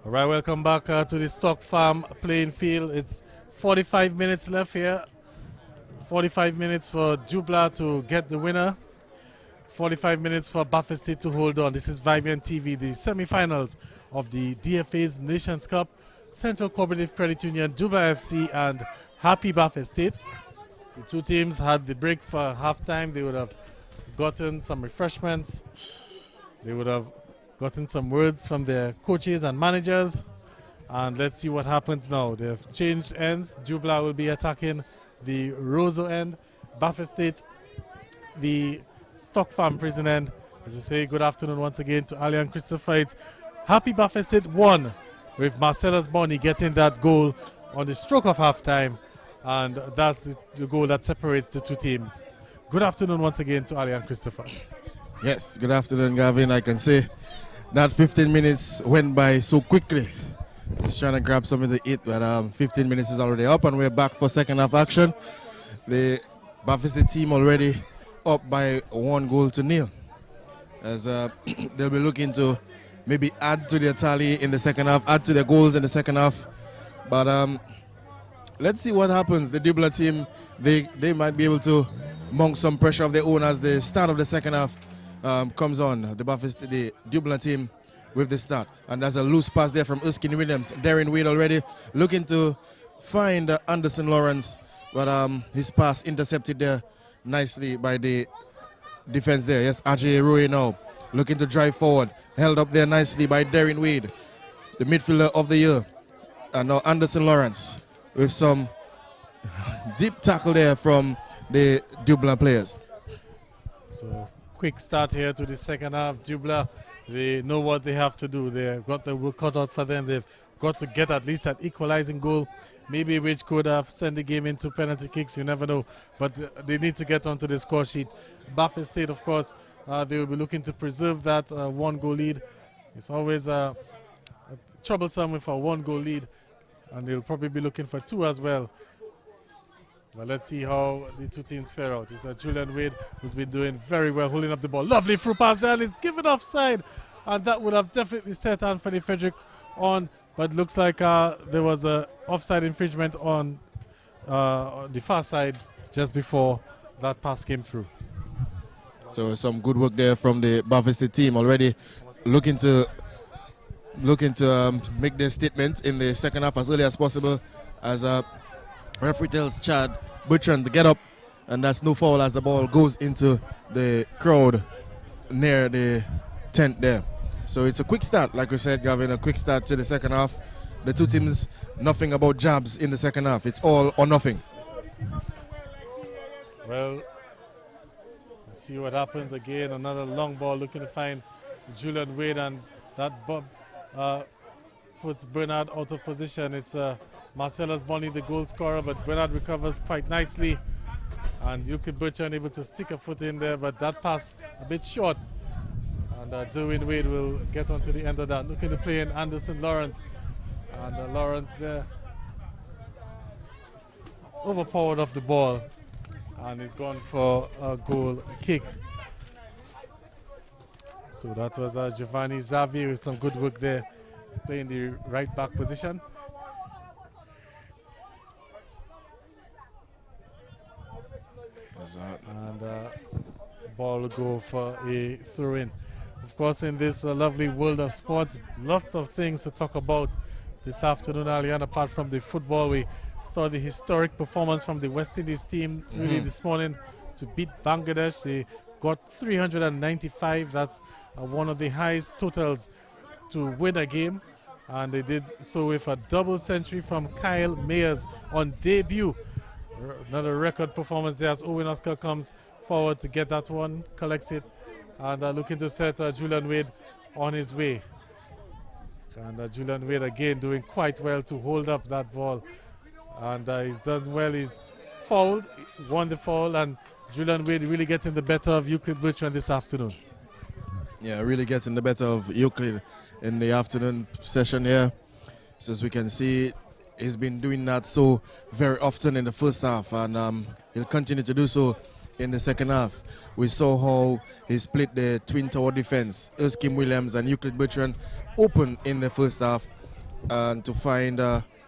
All right, welcome back to the Stock Farm playing field. It's 45 minutes left here. 45 minutes for Dublanc to get the winner. 45 minutes for Buffett State to hold on. This is Vivian TV, the semi-finals of the DFA's Nations Cup. Central Cooperative Credit Union, Dublanc FC, and Happy Buffett State. The two teams had the break for halftime. They would have gotten some refreshments. They would have gotten some words from their coaches and managers. And let's see what happens now. They've changed ends. Dublanc will be attacking the Roseau end. Buffett State, the Stock Farm prison end. As I say, good afternoon once again to Ali and Christopher. It's Happy Buffett State won with Marcellus Bonney getting that goal on the stroke of halftime. And that's the goal that separates the two teams. Good afternoon once again to Ali and Christopher. Yes, good afternoon, Gavin. I can say that 15 minutes went by so quickly. Just trying to grab some of the eat, but 15 minutes is already up, and we're back for second half action. The Buffett State team already up by 1-0, as they'll be looking to maybe add to their tally in the second half, add to their goals in the second half. But let's see what happens. The Dublanc team, they might be able to mount some pressure of their own as the start of the second half comes on. The Dublanc team with the start, and there's a loose pass there from Erskine Williams. Darren Wade already looking to find Anderson Lawrence, but his pass intercepted there nicely by the defense there. Yes, Ajay Roy now looking to drive forward, held up there nicely by Darren Wade, the midfielder of the year. And now Anderson Lawrence with some deep tackle there from the Dublanc players. So quick start here to the second half. Dublanc, they know what they have to do. They've got the work cut out for them. They've got to get at least an equalizing goal, maybe which could have sent the game into penalty kicks. You never know. But they need to get onto the score sheet. Buffett State, of course, they will be looking to preserve that 1-goal lead. It's always troublesome with a 1-goal lead, and they'll probably be looking for 2 as well. But let's see how the two teams fare out. It's Julian Wade, who's been doing very well, holding up the ball. Lovely through pass there, and it's given offside. And that would have definitely set Anthony Frederick on. But looks like there was a offside infringement on the far side just before that pass came through. So some good work there from the Buffett State team, already looking to make their statement in the second half as early as possible, as referee tells Chad Bertrand to get up, and that's no foul as the ball goes into the crowd near the tent there. So it's a quick start, like we said, Gavin, a quick start to the second half. The two teams, nothing about jabs in the second half. It's all or nothing. Well, let's see what happens again. Another long ball looking to find Julian Wade, and that Bob puts Bernard out of position. It's Marcellus Bonney, the goal scorer, but Bernard recovers quite nicely. And Yuki Bertrand able to stick a foot in there, but that pass a bit short. And Derwin Wade will get onto the end of that. Looking to play in Anderson Lawrence. And Lawrence there overpowered off the ball. And he's gone for a goal kick. So that was Giovanni Xavier with some good work there, playing the right back position. And ball will go for a throw-in. Of course, in this lovely world of sports, lots of things to talk about this afternoon, Alian. Apart from the football, we saw the historic performance from the West Indies team really this morning to beat Bangladesh. They got 395. That's one of the highest totals to win a game. And they did so with a double century from Kyle Mayers on debut. Another record performance there as Owen Oscar comes forward to get that one, collects it, and looking to set Julian Wade on his way. And Julian Wade again doing quite well to hold up that ball. And he's done well. He's fouled, won the foul, and Julian Wade really getting the better of Euclid Bertrand this afternoon. Yeah, really getting the better of Euclid in the afternoon session here. So as we can see, he's been doing that so very often in the first half, and he'll continue to do so in the second half. We saw how he split the twin tower defense, Erskine Williams and Euclid Bertrand, open in the first half, and to find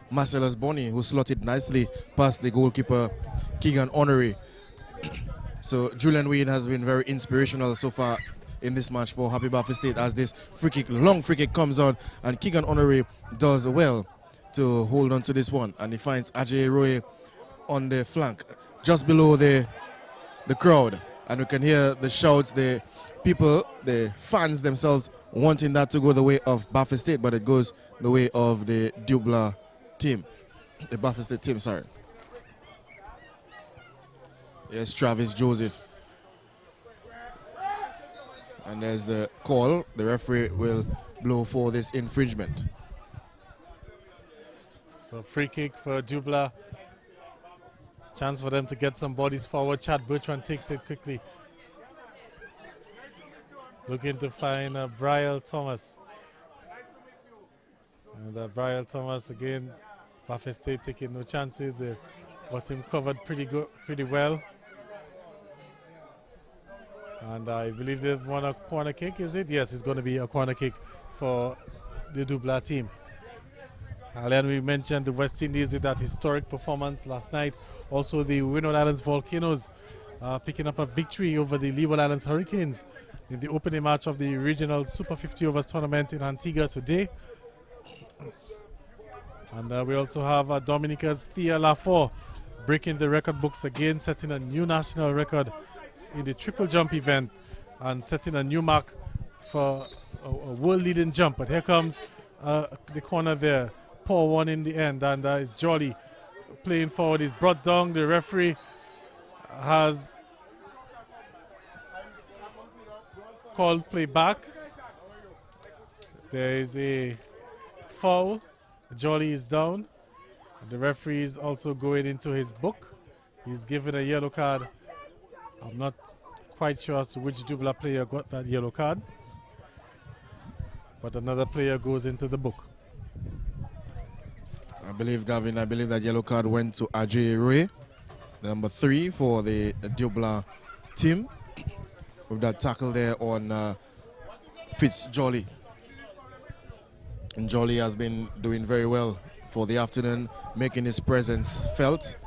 Marcellus Bonney, who slotted nicely past the goalkeeper Keegan Honoré. So Julian Wade has been very inspirational so far in this match for Happy Bath State, as this free kick, long free kick comes on, and Keegan Honoré does well to hold on to this one, and he finds Ajay Roy on the flank, just below the crowd, and we can hear the shouts, the people, the fans themselves wanting that to go the way of Bath State, but it goes the way of the Dublanc team, the Bath State team, sorry. Yes, Travis Joseph. And there's the call. The referee will blow for this infringement. So free kick for Dublanc. Chance for them to get some bodies forward. Chad Bertrand takes it quickly. Looking to find Brian Thomas. And Brian Thomas again. Bath State taking no chances. They got him covered pretty well. And I believe they've won a corner kick, is it? Yes, it's going to be a corner kick for the Dublanc team. And we mentioned the West Indies with that historic performance last night. Also the Windward Islands Volcanoes picking up a victory over the Leeward Islands Hurricanes in the opening match of the regional Super 50 Overs tournament in Antigua today. And we also have Dominica's Thea Lafort breaking the record books again, setting a new national record in the triple jump event and setting a new mark for a world leading jump. But here comes the corner there. Poor one in the end, and it's Jolly playing forward. He's brought down. The referee has called play back. There is a foul. Jolly is down. The referee is also going into his book. He's given a yellow card. I'm not quite sure as to which Dublanc player got that yellow card, but another player goes into the book. I believe, Gavin, that yellow card went to Ajay Roy, number 3 for the Dublanc team, with that tackle there on Fitz Jolly. And Jolly has been doing very well for the afternoon, making his presence felt,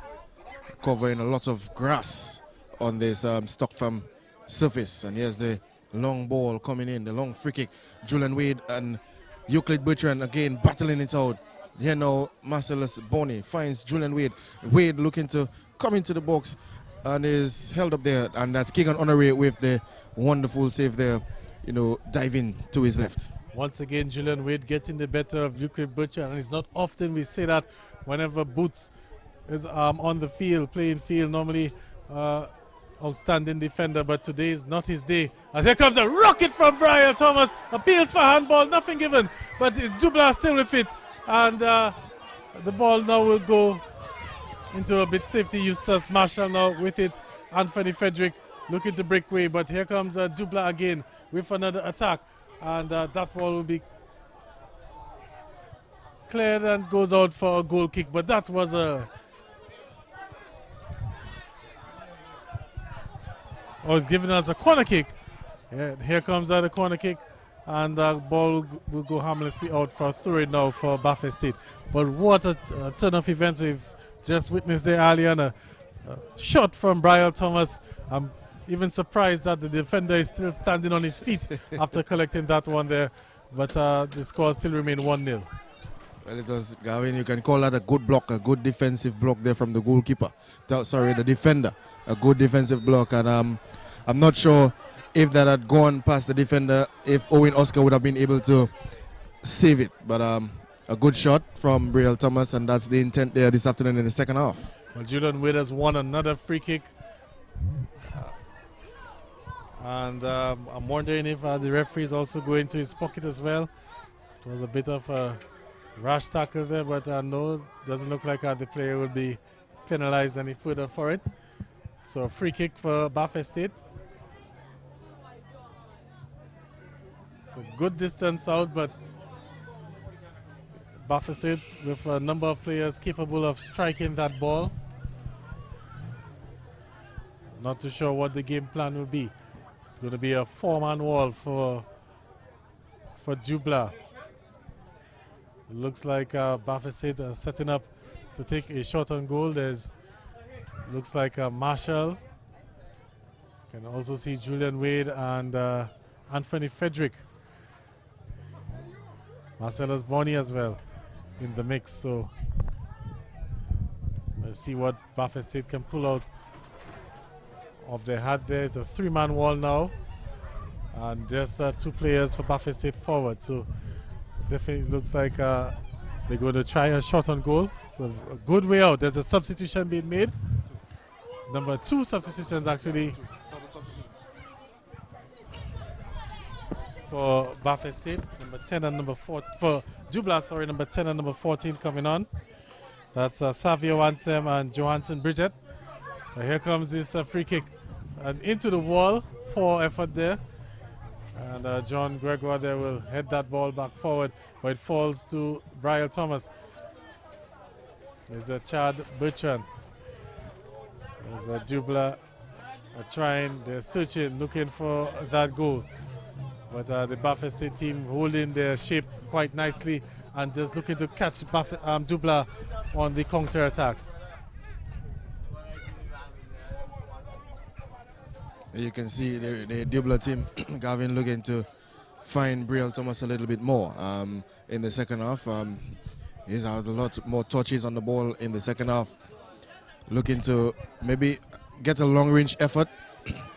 covering a lot of grass on this Stock Farm surface. And here's the long ball coming in, the long free kick. Julian Wade and Euclid Bertrand again battling it out. Here now Marcellus Bonney finds Julian Wade. Wade looking to come into the box and is held up there, and that's Keegan Honoré with the wonderful save there, you know, diving to his left. Once again, Julian Wade getting the better of Euclid Bertrand, and it's not often we say that whenever Boots is on the field, playing field, normally outstanding defender, but today is not his day. As here comes a rocket from Brian Thomas, appeals for handball, nothing given, but it's Dublanc still with it, and the ball now will go into a bit safety. Eustace Marshall now with it. Anthony Frederick looking to break away, but here comes Dublanc again with another attack, and that ball will be cleared and goes out for a goal kick, but that was a it's giving us a corner kick. Yeah, here comes the corner kick, and the ball will go harmlessly out for a throw now for Bath State. But what a turn of events we've just witnessed there earlier, and a shot from Brian Thomas. I'm even surprised that the defender is still standing on his feet after collecting that one there, but the score still remains 1-0. Well, it was, Gavin, you can call that a good block, a good defensive block there from the goalkeeper. Sorry, the defender. A good defensive block, and I'm not sure if that had gone past the defender, if Owen Oscar would have been able to save it. But a good shot from Brielle Thomas, and that's the intent there this afternoon in the second half. Well, Julian Wade has won another free kick. And I'm wondering if the referee is also going to his pocket as well. It was a bit of a rash tackle there, but no, it doesn't look like the player will be penalized any further for it. So free kick for Bath State. It's a good distance out, but Bath State with a number of players capable of striking that ball. Not too sure what the game plan will be. It's going to be a 4-man wall for Dublanc. Looks like Buffett State setting up to take a shot on goal. There's looks like Marshall. Can also see Julian Wade and Anthony Frederick. Marcellus Bonney as well in the mix. So let's see what Buffett State can pull out of their hat there. It's a three-man wall now. And just 2 players for Buffett State forward. So definitely looks like they're going to try a shot on goal. So a good way out. There's a substitution being made. Number 2 substitutions actually for Buffett State. Number 10 and number 4 for Dublanc, sorry, number 10 and number 14 coming on. That's Savio Ansem and Johansson Bridget. Here comes this free kick and into the wall. Poor effort there. And John Gregoire there will head that ball back forward, but it falls to Brian Thomas. There's a Chad Bertrand. There's a Dublanc trying, they're searching, looking for that goal. But the Buffett State team holding their shape quite nicely and just looking to catch Dublanc on the counter attacks. You can see the Dublanc team, Gavin, looking to find Brielle Thomas a little bit more in the second half. He's had a lot more touches on the ball in the second half. Looking to maybe get a long-range effort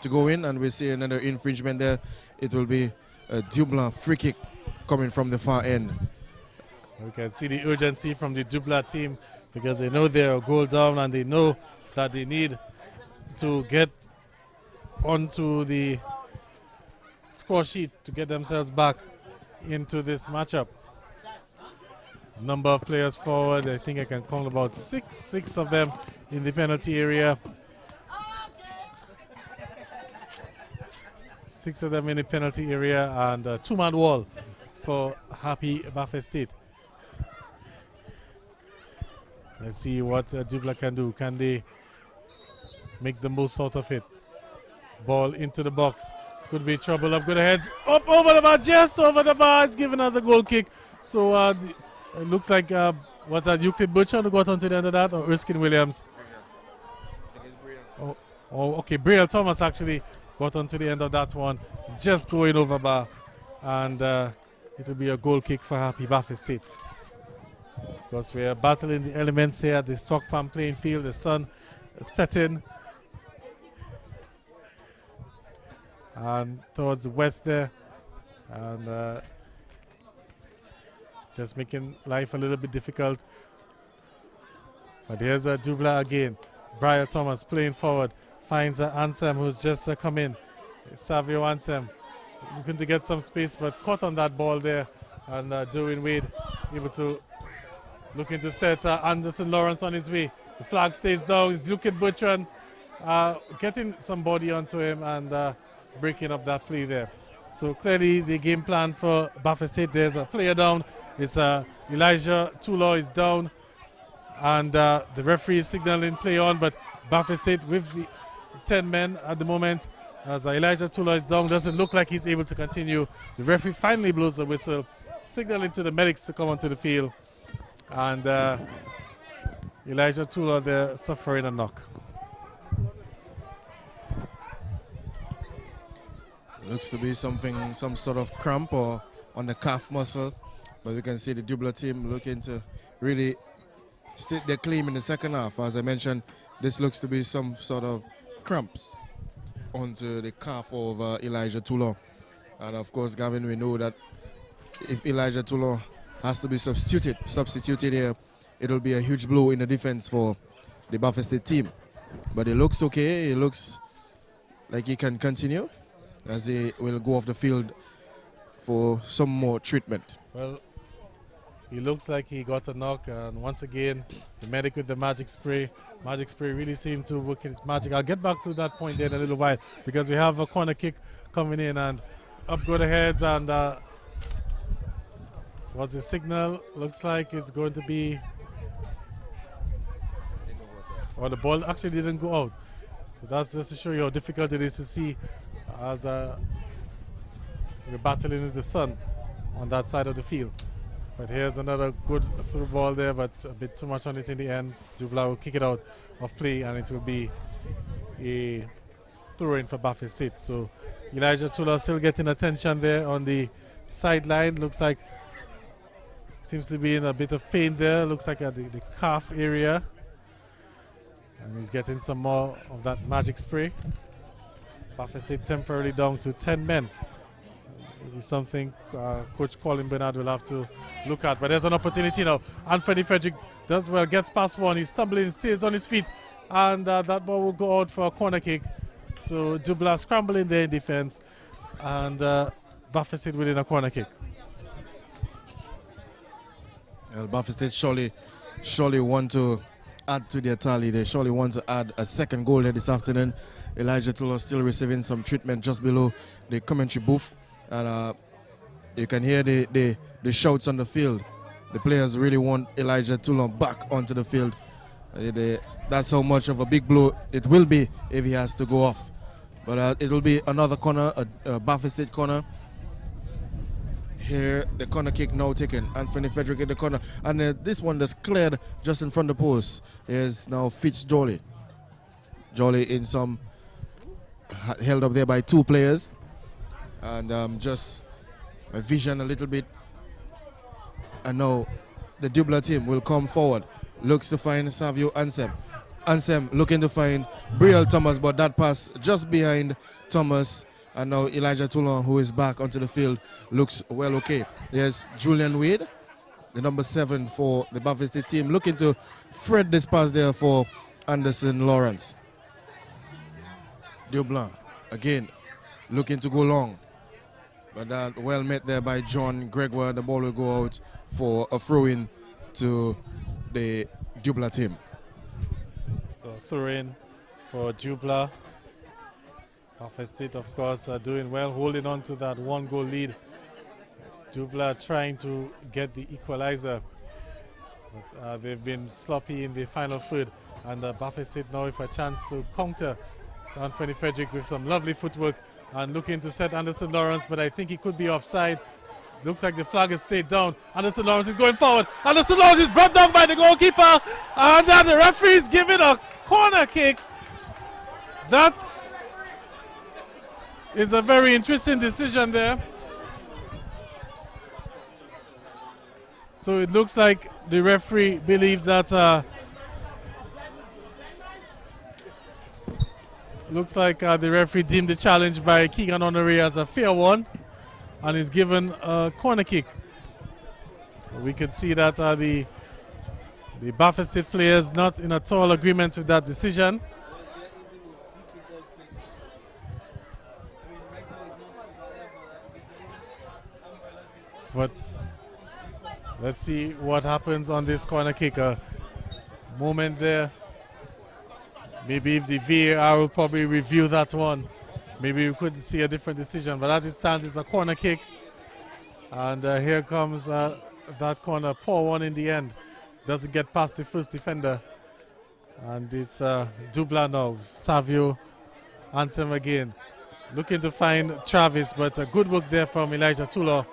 to go in, and we see another infringement there. It will be a Dublanc free kick coming from the far end. We can see the urgency from the Dublanc team because they know they're a goal down and they know that they need to get onto the score sheet to get themselves back into this matchup. Number of players forward, I think I can count about six of them in the penalty area. 6 of them in the penalty area, and a 2-man wall for Happy Buffett State. Let's see what Dublanc can do. Can they make the most out of it? Ball into the box. Could be trouble. Up good heads. Up over the bar. Just over the bar. It's given us a goal kick. So it looks like was that Euclid Butcher who got onto the end of that, or Erskine Williams? I think it's Brielle. Oh, okay. Brielle Thomas actually got onto the end of that one. Just going over bar. And it'll be a goal kick for Happy Buffett State. Because we are battling the elements here at the Stock Farm playing field. The sun setting. And towards the west there. And just making life a little bit difficult. But here's Dublanc again. Brian Thomas playing forward. Finds Ansem, who's just come in. Savio Ansem looking to get some space, but caught on that ball there. And Derwin Wade able to looking to set Anderson Lawrence on his way. The flag stays down. He's looking Bertrand getting some body onto him and breaking up that play there. So clearly the game plan for Buffett State, there's a player down. It's Elijah Tulaw is down, and the referee is signaling play on, but Buffett State with the 10 men at the moment, as Elijah Tulaw is down, doesn't look like he's able to continue. The referee finally blows the whistle, signaling to the medics to come onto the field, and Elijah Tulaw there suffering a knock. Looks to be some sort of cramp or on the calf muscle, but we can see the Dublanc team looking to really state their claim in the second half. As I mentioned, this looks to be some sort of cramps onto the calf of Elijah Tulaw. And of course, Gavin, we know that if Elijah Tulaw has to be substituted here, it'll be a huge blow in the defense for the Buffett State team. But it looks okay. It looks like he can continue, as they will go off the field for some more treatment. Well, he looks like he got a knock, and once again, the medic with the magic spray. Magic spray really seemed to work its magic. I'll get back to that point there in a little while, because we have a corner kick coming in, and up go the heads, and was the signal? Looks like it's going to be... Well, the ball actually didn't go out. So that's just to show you how difficult it is to see as we're battling with the sun on that side of the field. But here's another good through ball there, but a bit too much on it in the end. Dublanc will kick it out of play, and it will be a throw-in for Baffin State. So Elijah Tula still getting attention there on the sideline. Looks like seems to be in a bit of pain there. Looks like at the calf area. And he's getting some more of that magic spray. Baffin State temporarily down to 10 men. Maybe something Coach Colin Bernard will have to look at. But there's an opportunity now. Anthony Frederick does well, gets past one. He's stumbling, stays on his feet. And that ball will go out for a corner kick. So Dublanc scrambling there in defense. And Baffin State within a corner kick. Well, Baffin State surely want to add to their tally. They surely want to add a second goal there this afternoon. Elijah Tula still receiving some treatment just below the commentary booth. And you can hear the shouts on the field. The players really want Elijah Tula back onto the field. That's how much of a big blow it will be if he has to go off. But it will be another corner, a Baffin State corner. Here, the corner kick now taken. Anthony Frederick in the corner. And this one that's cleared just in front of the post is now Fitz Jolly. Jolly in some, held up there by two players. And just my vision a little bit. And now the Dublanc team will come forward. Looks to find Savio Ansem. Ansem looking to find Briel Thomas, but that pass just behind Thomas. And now Elijah Toulon, who is back onto the field, looks well okay. There's Julian Wade, the number 7 for the Baffin State team, looking to thread this pass there for Anderson Lawrence. Dublanc, again, looking to go long. But that well met there by John Gregoire. The ball will go out for a throw-in to the Dublanc team. So throw-in for Dublanc. Baffin State, of course, are doing well, holding on to that 1-goal lead. Dublanc trying to get the equalizer. But they've been sloppy in the final third. And Baffin State now with a chance to counter. So Anthony Frederick with some lovely footwork and looking to set Anderson Lawrence, but I think he could be offside. Looks like the flag has stayed down. Anderson Lawrence is going forward. Anderson Lawrence is brought down by the goalkeeper. And the referee is giving a corner kick. That is a very interesting decision there. So it looks like the referee believed that looks like the referee deemed the challenge by Keegan Honoré as a fair one and is given a corner kick. We can see that the Baffin State players not in at all agreement with that decision. But let's see what happens on this corner kick. A moment there. Maybe if the VAR will probably review that one, maybe we could see a different decision. But as it stands, it's a corner kick. And here comes that corner. Poor one in the end. Doesn't get past the first defender. And it's Dublanc now. Savio Ansem again. Looking to find Travis, but a good work there from Elijah Tula.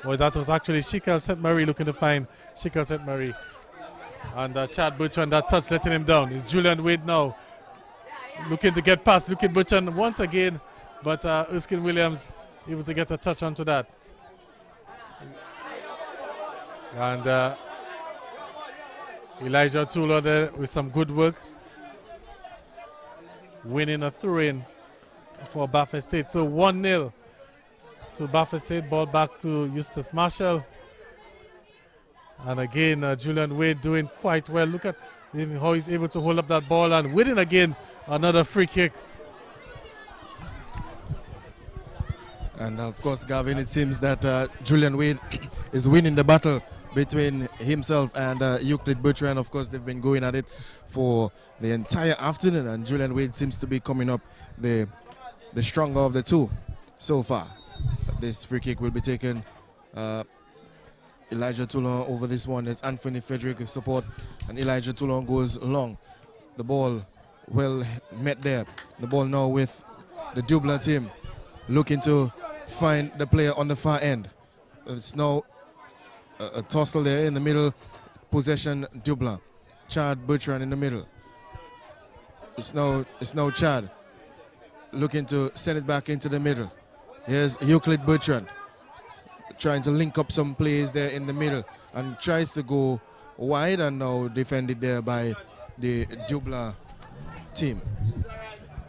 That was actually Shikel St. Marie looking to find Shikel St. Marie. And Chad Butcher on that touch letting him down. It's Julian Wade now looking to get past Lukin Butcher once again, but Erskine Williams able to get a touch onto that. And Elijah Tula there with some good work, winning a throw-in for Baffin State. So 1-0 to Baffin State, ball back to Eustace Marshall. And again, Julian Wade doing quite well. Look at how he's able to hold up that ball and winning again another free kick. And of course, Gavin, it seems that Julian Wade is winning the battle between himself and Euclid Bertrand. Of course, they've been going at it for the entire afternoon, and Julian Wade seems to be coming up the stronger of the two so far. But this free kick will be taken. Elijah Toulon over this one. There's Anthony Frederick with support, and Elijah Toulon goes long. The ball well met there. The ball now with the Dublanc team, looking to find the player on the far end. It's now a tussle there in the middle. Possession, Dublanc. Chad Bertrand in the middle. It's now Chad looking to send it back into the middle. Here's Euclid Bertrand trying to link up some plays there in the middle and tries to go wide, and now defended there by the Dublanc team.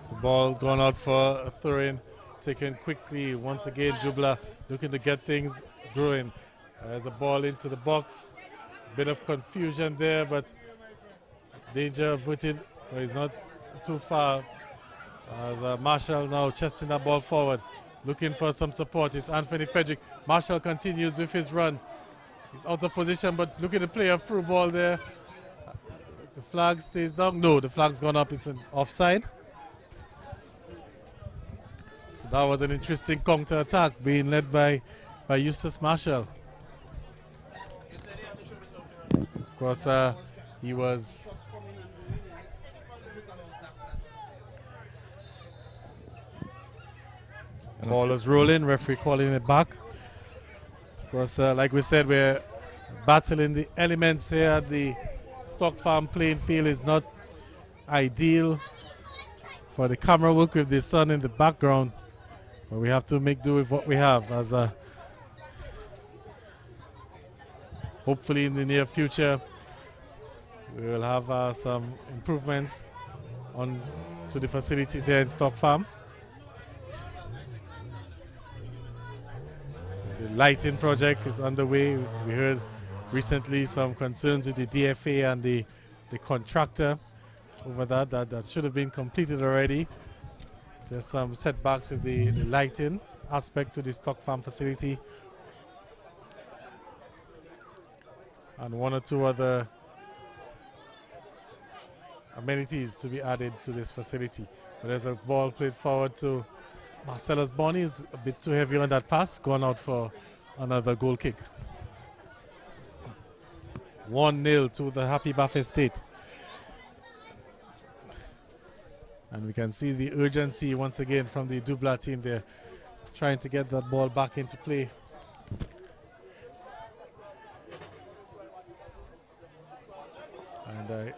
The ball's gone out for a throw-in, taken quickly. Once again, Dublanc looking to get things growing. There's a ball into the box. Bit of confusion there, but danger averted, but he's not too far. As Marshall now chesting that ball forward, looking for some support. It's Anthony Frederick. Marshall continues with his run. He's out of position, but look at the player through ball there. The flag stays down. No, the flag's gone up. It's an offside. So that was an interesting counter attack being led by Eustace Marshall. Of course, he was ball is rolling, referee calling it back. Of course, like we said, we're battling the elements here. The Stock Farm playing field is not ideal for the camera work with the sun in the background, but we have to make do with what we have. As hopefully in the near future we will have some improvements on to the facilities here in Stock Farm. The lighting project is underway. We heard recently some concerns with the DFA and the contractor over that should have been completed already. There's some setbacks with the lighting aspect to the Stock Farm facility, and one or two other amenities to be added to this facility. But there's a ball played forward to Marcellus Bonney. Is a bit too heavy on that pass, gone out for another goal kick. 1-0 to the Happy Buffet State. And we can see the urgency once again from the Dublanc team there, trying to get that ball back into play. And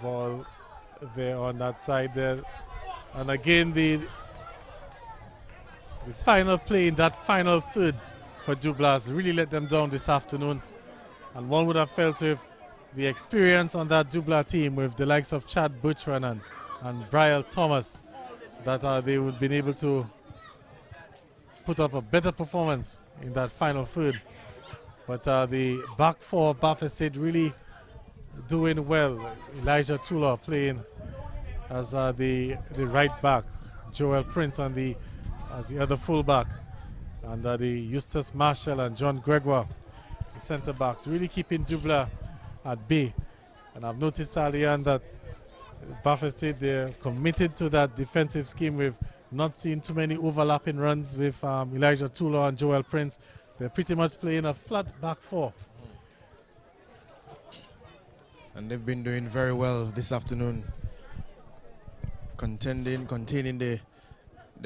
ball there on that side there. And again, the final play in that final third for Dublanc really let them down this afternoon. And one would have felt with the experience on that Dublanc team with the likes of Chad Bertrand and Brian Thomas that they would have been able to put up a better performance in that final third. But the back four of Buffet State really doing well. Elijah Tula playing as the right back, Joel Prince as the other fullback, and the Eustace Marshall and John Gregoire, the centre backs, really keeping Dublanc at bay. And I've noticed earlier on that Buffet State, they're committed to that defensive scheme. We've not seen too many overlapping runs with Elijah Tula and Joel Prince. They're pretty much playing a flat back four. And they've been doing very well this afternoon, containing the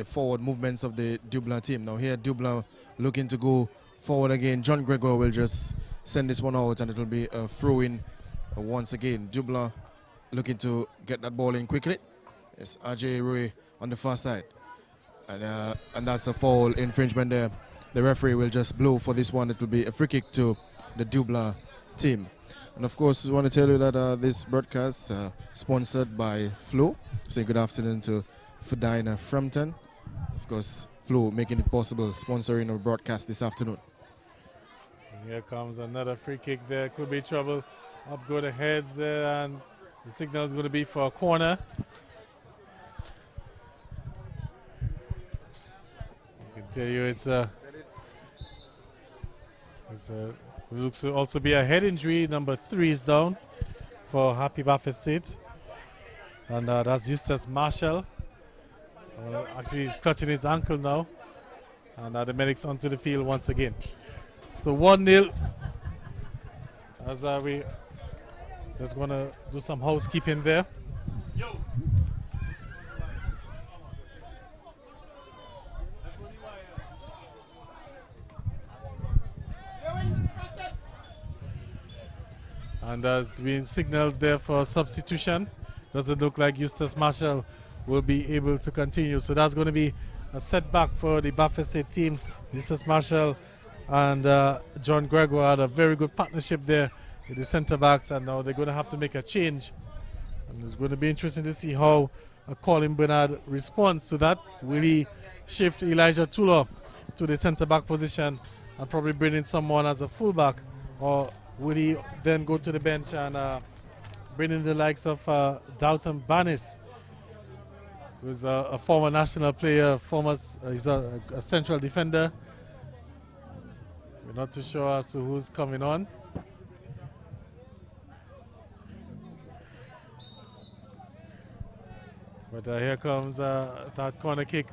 forward movements of the Dublanc team. Now here Dublanc looking to go forward again. John Gregoire will just send this one out, and it will be a throw-in once again. Dublanc looking to get that ball in quickly. It's Ajay Roy on the far side, and that's a foul infringement there. The referee will just blow for this one. It will be a free kick to the Dublanc team. And of course, we want to tell you that this broadcast sponsored by Flo. Say good afternoon to Fedina Frampton. Of course, Flo making it possible, sponsoring our broadcast this afternoon. Here comes another free kick there. Could be trouble. Up go the heads there, and the signal is going to be for a corner. I can tell you looks to also be a head injury. Number 3 is down for Happy Buffet State. And that's Eustace Marshall. Actually, he's clutching his ankle now. And the medics onto the field once again. So 1-0. As we just going to do some housekeeping there. And there's been signals there for substitution. Doesn't look like Eustace Marshall will be able to continue. So that's going to be a setback for the Baffin State team. Eustace Marshall and John Gregoire had a very good partnership there with the centre backs, and now they're going to have to make a change. And it's going to be interesting to see how Colin Bernard responds to that. Will he shift Elijah Tulo to the centre back position and probably bring in someone as a fullback, or will he then go to the bench and bring in the likes of Dalton Banis, who's a former national player, he's a central defender. We're not too sure as to who's coming on. But here comes that corner kick.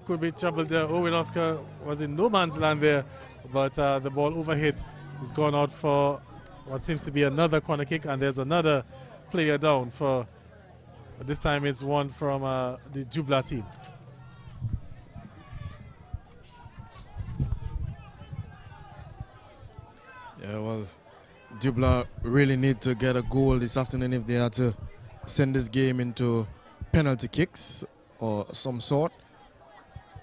Could be trouble there. Owen Oscar was in no man's land there, but the ball overhit. He's gone out for what seems to be another corner kick, and there's another player down for, this time it's one from the Dublanc team. Yeah, well, Dublanc really need to get a goal this afternoon if they are to send this game into penalty kicks or some sort.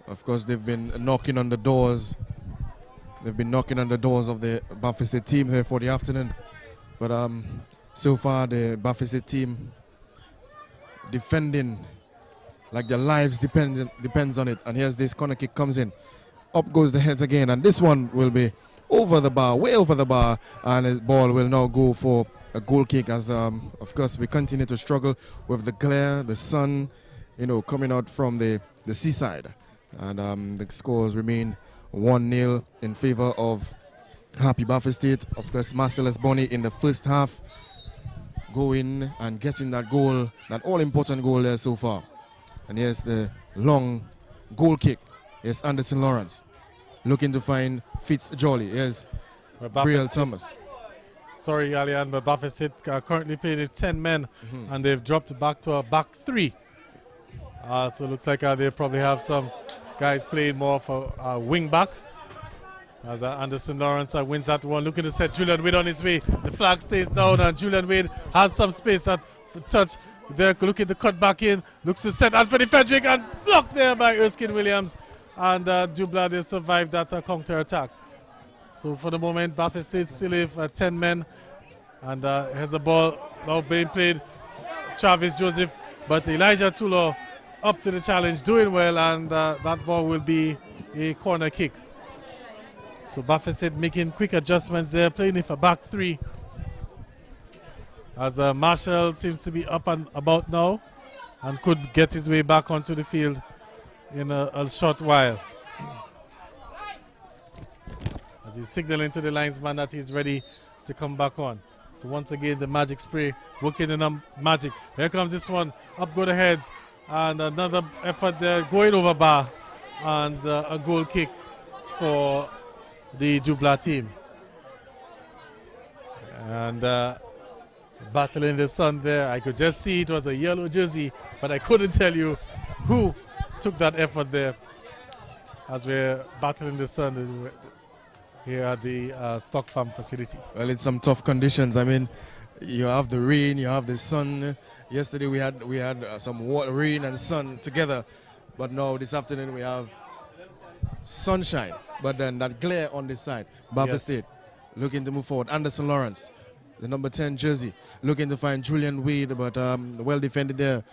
Of course, they've been knocking on the doors. They've been knocking on the doors of the Baffin State team here for the afternoon. But so far, the Baffin State team defending like their lives depends on it. And here's this corner kick comes in. Up goes the heads again. And this one will be over the bar, way over the bar. And the ball will now go for a goal kick as, of course, we continue to struggle with the glare, the sun, coming out from the seaside. And the scores remain 1-0 in favor of Happy Baffin State. Of course, Marcellus Bonney in the first half going and getting that goal, that all-important goal there so far. And here's the long goal kick. Here's Anderson Lawrence looking to find Fitzjolly. Here's Brielle Thomas. Sorry, Alian, but Baffin State currently playing with 10 men, and they've dropped back to a back three. So it looks like they probably have some guys playing more for wing backs. As Anderson Lawrence wins that one, looking to set Julian Wade on his way. The flag stays down, and Julian Wade has some space at touch. They're looking to cut back in, looks to set Anthony Frederick, and blocked there by Erskine Williams. And Dublanc, they survived that counter attack. So for the moment, Baffin State still have 10 men, and here's the ball now being played. Travis Joseph, but Elijah Tulo up to the challenge, doing well, and that ball will be a corner kick. So Baffin State making quick adjustments there, playing with a back three. As Marshall seems to be up and about now and could get his way back onto the field in a short while. As he's signaling to the linesman that he's ready to come back on. So once again, the magic spray working in magic. Here comes this one, up go the heads, and another effort there, going over bar, and a goal kick for the Dublanc team. And battle in the sun there. I could just see it was a yellow jersey, but I couldn't tell you who took that effort there. As we're battling the sun here at the Stock Farm facility. Well, it's some tough conditions. I mean, you have the rain, you have the sun. Yesterday we had some rain and sun together, but now this afternoon we have sunshine. But then that glare on this side. Baffin State looking to move forward. Anderson Lawrence, the number 10 jersey, looking to find Julian Wade, but well defended there.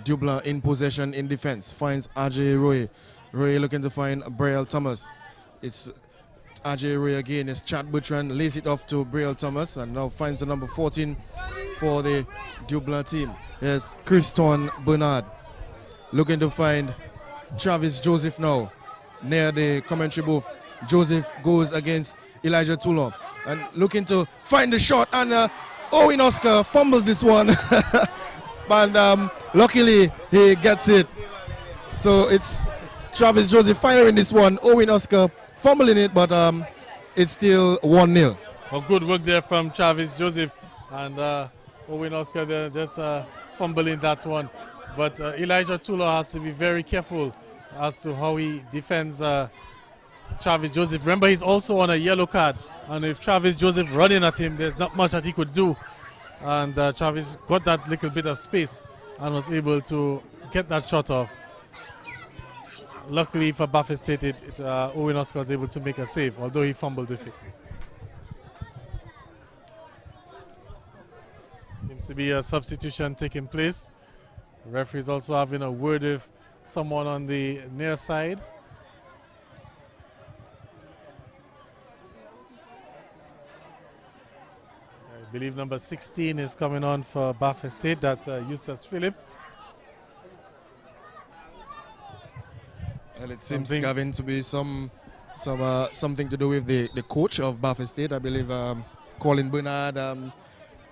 Dublanc in possession, in defense, finds Ajay Roy. Roy looking to find Brielle Thomas. It's Ajay Roy again. It's Chad Bertrand, lays it off to Brielle Thomas, and now finds the number 14 for the Dublanc team. Here's Christon Bernard looking to find Travis Joseph now near the commentary booth. Joseph goes against Elijah Tulo and looking to find the shot, and Owen Oscar fumbles this one. But luckily he gets it. So it's Travis Joseph firing this one. Owen Oscar fumbling it, but it's still 1-0. Well, good work there from Travis Joseph, and Owen Oscar there just fumbling that one. But Elijah Tulo has to be very careful as to how he defends Travis Joseph. Remember, he's also on a yellow card, and if Travis Joseph running at him, there's not much that he could do. and Travis got that little bit of space and was able to get that shot off. Luckily for Buffett State, Owen Oscar was able to make a save, although he fumbled with it. Seems to be a substitution taking place. The referee is also having a word with someone on the near side. I believe number 16 is coming on for Buffett State. That's Eustace Phillip. Well, it seems, Gavin, to be something to do with the coach of Buffett State, I believe, Colin Bernard.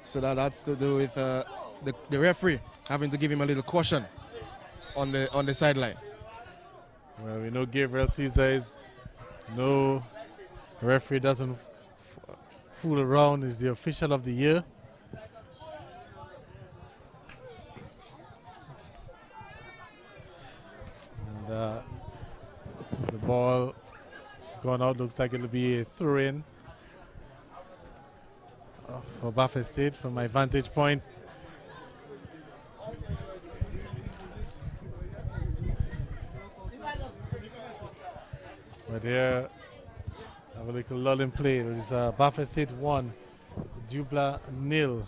So that's to do with the referee having to give him a little caution on the sideline. Well, we know Gabriel Caesar is no referee, doesn't fool around, is the official of the year. And the ball has gone out, looks like it'll be a throw-in for Buffett State from my vantage point. But here, have a little lull in play. It is Buffett State 1, Dublanc 0.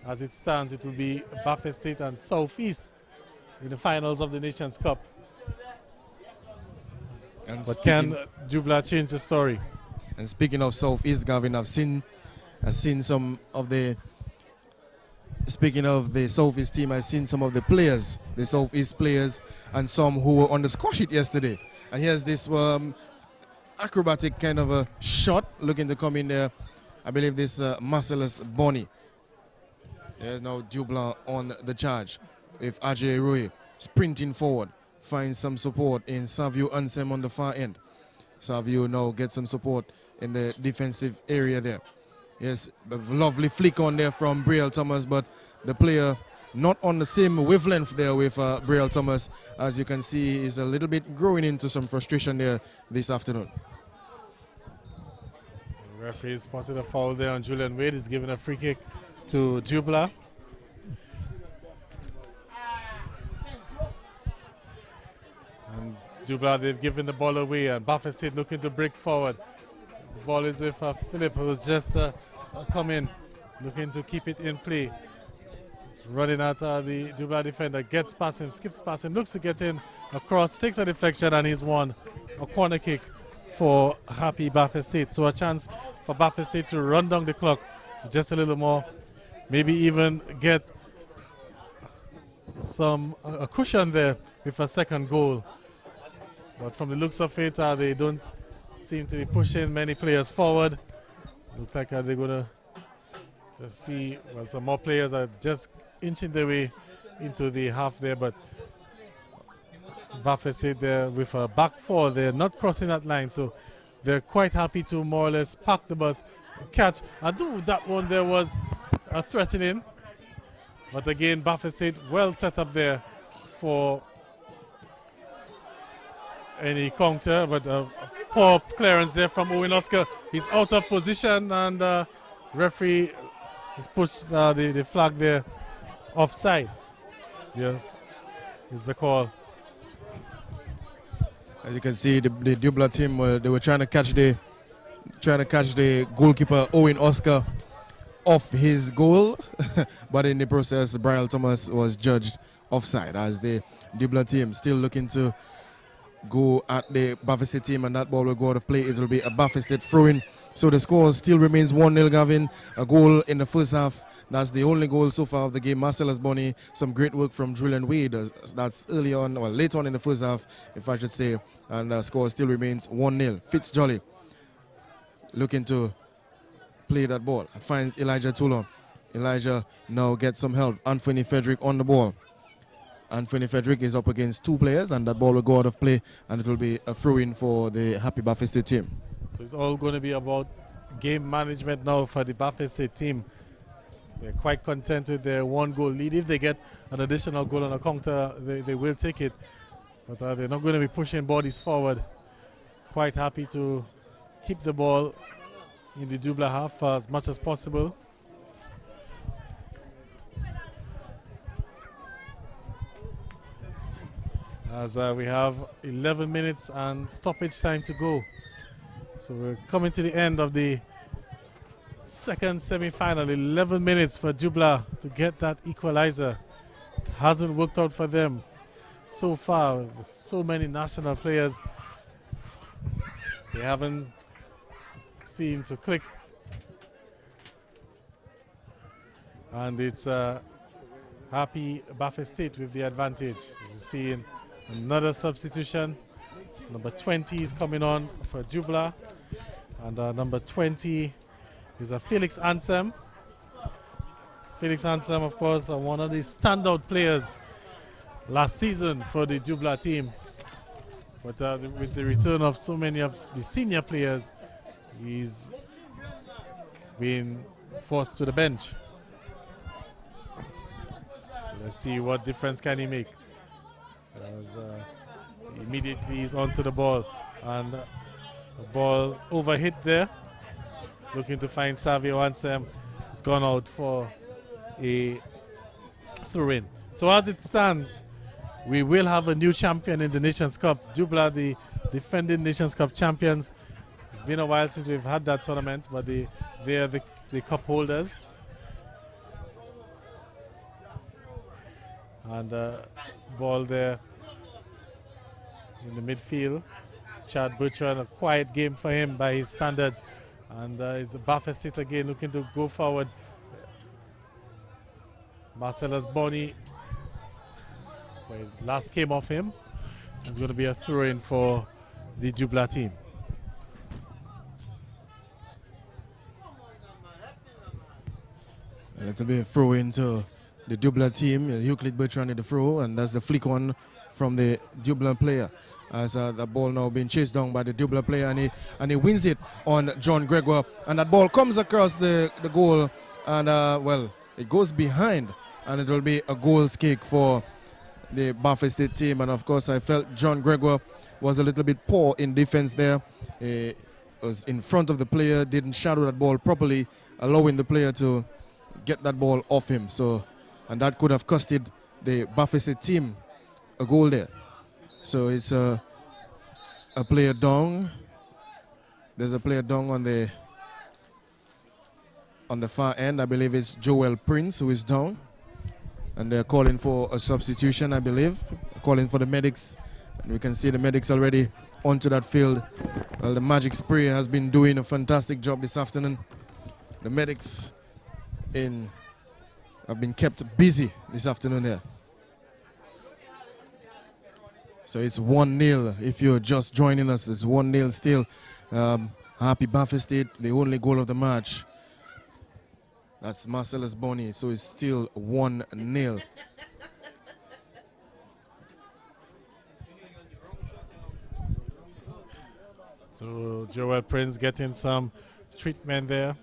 As it stands, it will be Buffett State and Southeast in the finals of the Nations Cup. And but can Dublanc change the story? And speaking of Southeast, Gavin, I've seen some of the. Speaking of the Southeast team, I've seen some of the players, the Southeast players, and some who were on the squash sheet yesterday. And here's this acrobatic kind of a shot looking to come in there. I believe this Marcellus Bonney. There's now Dublanc on the charge with Ajay Rui sprinting forward. Finds some support in Savio Ansem on the far end. Savio now gets some support in the defensive area there. Yes, a lovely flick on there from Brielle Thomas, but the player not on the same wavelength there with Brielle Thomas. As you can see, is a little bit growing into some frustration there this afternoon. The referee spotted a foul there on Julian Wade. He's giving a free kick to Dublanc. And Dublanc, they've given the ball away, and Buffett State looking to break forward. The ball is with Phillip, who's just come in, looking to keep it in play. He's running at the Dublanc defender, gets past him, skips past him, looks to get in across, takes a deflection, and he's won a corner kick for happy Buffett State. So a chance for Buffett State to run down the clock just a little more, maybe even get a cushion there with a second goal. But from the looks of it, they don't seem to be pushing many players forward. Looks like they're going to just see, well, some more players are just inching their way into the half there, but Buffett State there with a back four, they're not crossing that line, so they're quite happy to more or less park the bus, catch. I do that one there was a threatening, but again, Buffett State well set up there for any counter, but poor clearance there from Owen Oscar. He's out of position, and referee has pushed the flag there offside. Yeah, is the call. As you can see, the Dublanc team they were trying to catch the goalkeeper Owen Oscar off his goal, but in the process, Brielle Thomas was judged offside. As the Dublanc team still looking to go at the Buffett State team, and that ball will go out of play. It will be a Buffett State throw-in. So the score still remains 1-0, Gavin. A goal in the first half. That's the only goal so far of the game. Marcellus Bonney, some great work from Julian Wade. That's early on, or late on in the first half, if I should say. And the score still remains 1-0. Fitzjolly looking to play that ball. Finds Elijah Toulon. Elijah now gets some help. Anthony Frederick on the ball. Anthony Frederick is up against two players, and that ball will go out of play, and it will be a throw-in for the Happy Buffett State team. So it's all going to be about game management now for the Buffett State team. They're quite content with their one-goal lead. If they get an additional goal on a counter, they will take it. But they're not going to be pushing bodies forward. Quite happy to keep the ball in the Dublanc half as much as possible. as we have 11 minutes and stoppage time to go. So we're coming to the end of the second semi-final. 11 minutes for Dublanc to get that equalizer. It hasn't worked out for them so far. With so many national players, they haven't seemed to click. And it's happy Buffet State with the advantage. You're seeing another substitution. Number 20 is coming on for Dublanc. And number 20 is a Felix Ansem. Felix Ansem, of course, one of the standout players last season for the Dublanc team. But with the return of so many of the senior players, he's been forced to the bench. Let's see what difference can he make. As immediately he's onto the ball, and the ball overhit there. Looking to find Savio Ansem. It's gone out for a throw-in. So as it stands, we will have a new champion in the Nations Cup. Dublanc, the defending Nations Cup champions. It's been a while since we've had that tournament, but they are the cup holders. And ball there in the midfield. Chad Bertrand, a quiet game for him by his standards. And it's Buffet State again looking to go forward. Marcellus Bonney, last came off him. It's going to be a throw-in for the Dublanc team. A little bit of throw-in to the Dublanc team. Euclid Bertrand in the throw, and that's the flick on from the Dublanc player. As the ball now being chased down by the Dublanc player, and he wins it on John Gregoire, and that ball comes across the goal, and well, it goes behind, and it will be a goals kick for the Buffet State team. And of course, I felt John Gregoire was a little bit poor in defense there. He was in front of the player, didn't shadow that ball properly, allowing the player to get that ball off him. So, and that could have costed the Buffet State team a goal there. So it's a player down. There's a player down on the far end. I believe it's Joel Prince who is down. And they're calling for a substitution, I believe. Calling for the medics. And we can see the medics already onto that field. Well, the Magic Spray has been doing a fantastic job this afternoon. The medics have been kept busy this afternoon there. So it's 1-0. If you're just joining us, it's 1-0 still. Happy Buffet State, the only goal of the match. That's Marcellus Bonney, so it's still 1-0. So Joel Prince getting some treatment there.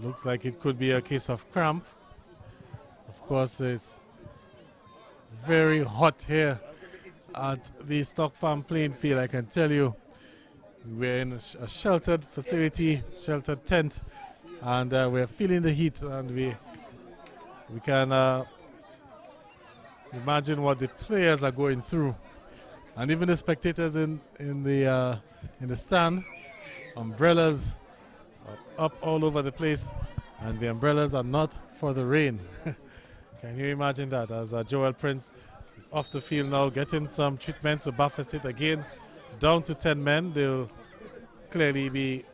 Looks like it could be a case of cramp. Of course, it's very hot here at the Stock Farm playing field. I can tell you, we're in a sheltered facility, sheltered tent, and we're feeling the heat, and we can imagine what the players are going through, and even the spectators in the stand. Umbrellas are up all over the place, and the umbrellas are not for the rain. Can you imagine that? As Joel Prince is off the field now, getting some treatment. So Buffet State again down to 10 men. They'll clearly be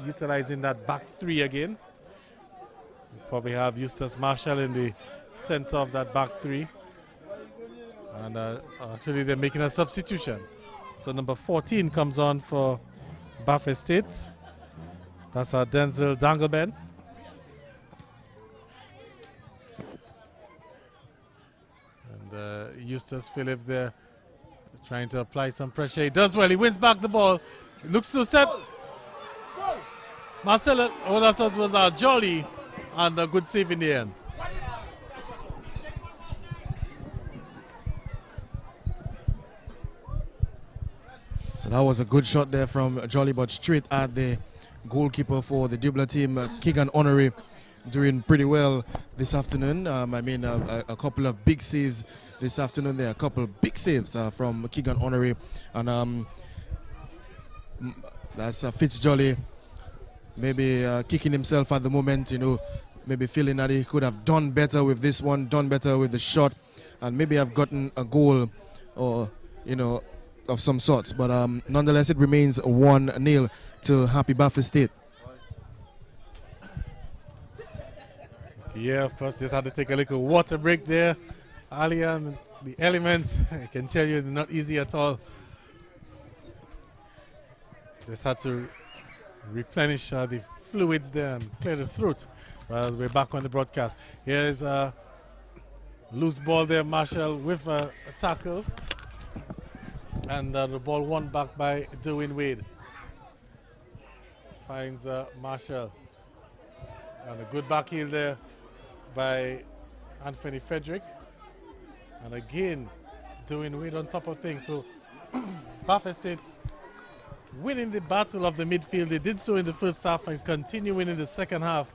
utilizing that back three again. We'll probably have Eustace Marshall in the center of that back three. And actually they're making a substitution. So number 14 comes on for Buffet State. That's Denzel Dangleben. Eustace Phillip there trying to apply some pressure. He does well. He wins back the ball. It looks so set. Marcelo, all I thought was Jolly, and a good save in the end. So that was a good shot there from Jolly, but straight at the goalkeeper for the Dublanc team, Keegan Honoré. doing pretty well this afternoon. I mean, a couple of big saves this afternoon. There are a couple of big saves from Keegan Honoré, and that's Fitzjolly maybe kicking himself at the moment, you know, maybe feeling that he could have done better with this one, done better with the shot, and maybe have gotten a goal or, you know, of some sorts. But nonetheless, it remains 1-0 to Happy Baffin State. Yeah, of course, just had to take a little water break there. Alian, the elements, I can tell you, they're not easy at all. Just had to replenish the fluids there and clear the throat. As we're back on the broadcast. Here's a loose ball there, Marshall with a tackle. And the ball won back by Derwin Wade. Finds Marshall. And a good back heel there by Anthony Frederick. And again, Derwin Wade on top of things. So Baffin State winning the battle of the midfield. They did so in the first half and is continuing in the second half.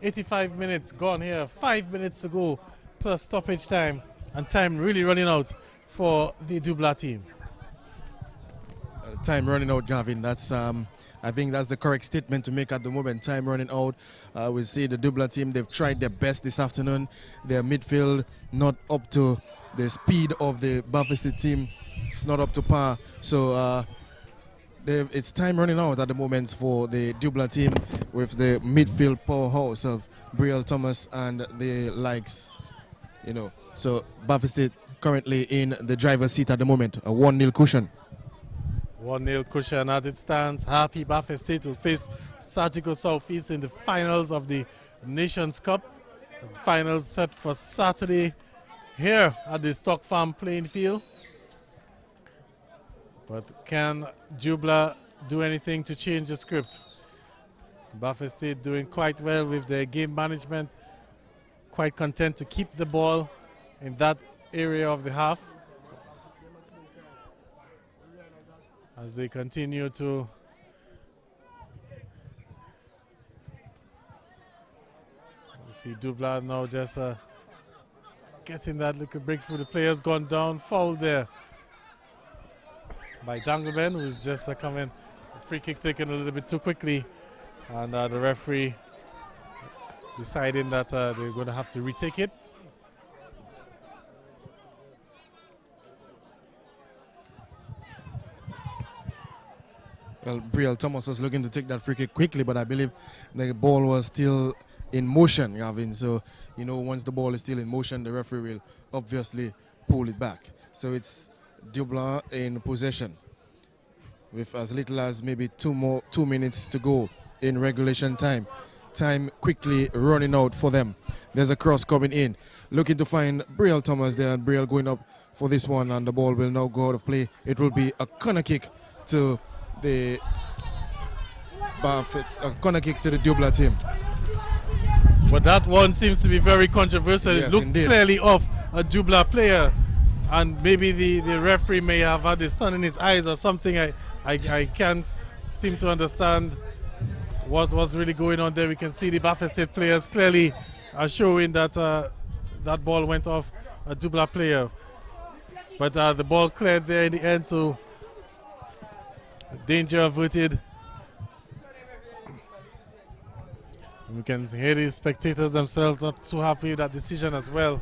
85 minutes gone here, 5 minutes to go, plus stoppage time, and time really running out for the Dublanc team. Time running out, Gavin. That's I think that's the correct statement to make at the moment. Time running out. We see the Dublanc team, they've tried their best this afternoon. Their midfield not up to the speed of the Baffin State team. It's not up to par. So it's time running out at the moment for the Dublanc team with the midfield powerhouse of Brielle Thomas and the likes, you know. So Baffin State currently in the driver's seat at the moment, a 1-0 cushion. 1-0 cushion as it stands. Happy Baffin State will face Surgical Southeast in the finals of the Nations Cup. The finals set for Saturday here at the Stock Farm playing field. But can Dublanc do anything to change the script? Baffin State doing quite well with their game management. Quite content to keep the ball in that area of the half. As they continue to see Dublanc now just getting that little breakthrough. The player's gone down, foul there by Dangleben, who's just coming. Free kick taken a little bit too quickly, and the referee deciding that they're going to have to retake it. Well, Brielle Thomas was looking to take that free kick quickly, but I believe the ball was still in motion, Gavin. So, you know, once the ball is still in motion, the referee will obviously pull it back. So it's Dublanc in possession with as little as maybe 2 minutes to go in regulation time. Time quickly running out for them. There's a cross coming in. Looking to find Brielle Thomas there, and Brielle going up for this one, and the ball will now go out of play. It will be a corner kick to the corner kick to the Dublanc team. But that one seems to be very controversial. Yes, it looked indeed. clearly off a Dublanc player, and maybe the referee may have had the sun in his eyes or something. I can't seem to understand what's really going on there. We can see the Baffin State players clearly are showing that that ball went off a Dublanc player. But the ball cleared there in the end, so danger averted. We can hear the spectators themselves not too happy with that decision as well.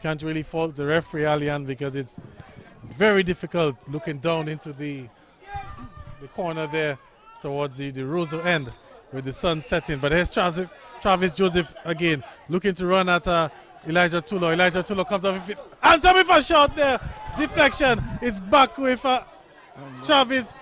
Can't really fault the referee, Alian, because it's very difficult looking down into the corner there towards the Roseau end with the sun setting. But here's Travis Joseph again looking to run at Elijah Tulo. Elijah Tulo comes up with it. Answer with a shot there. Deflection. It's back with Travis.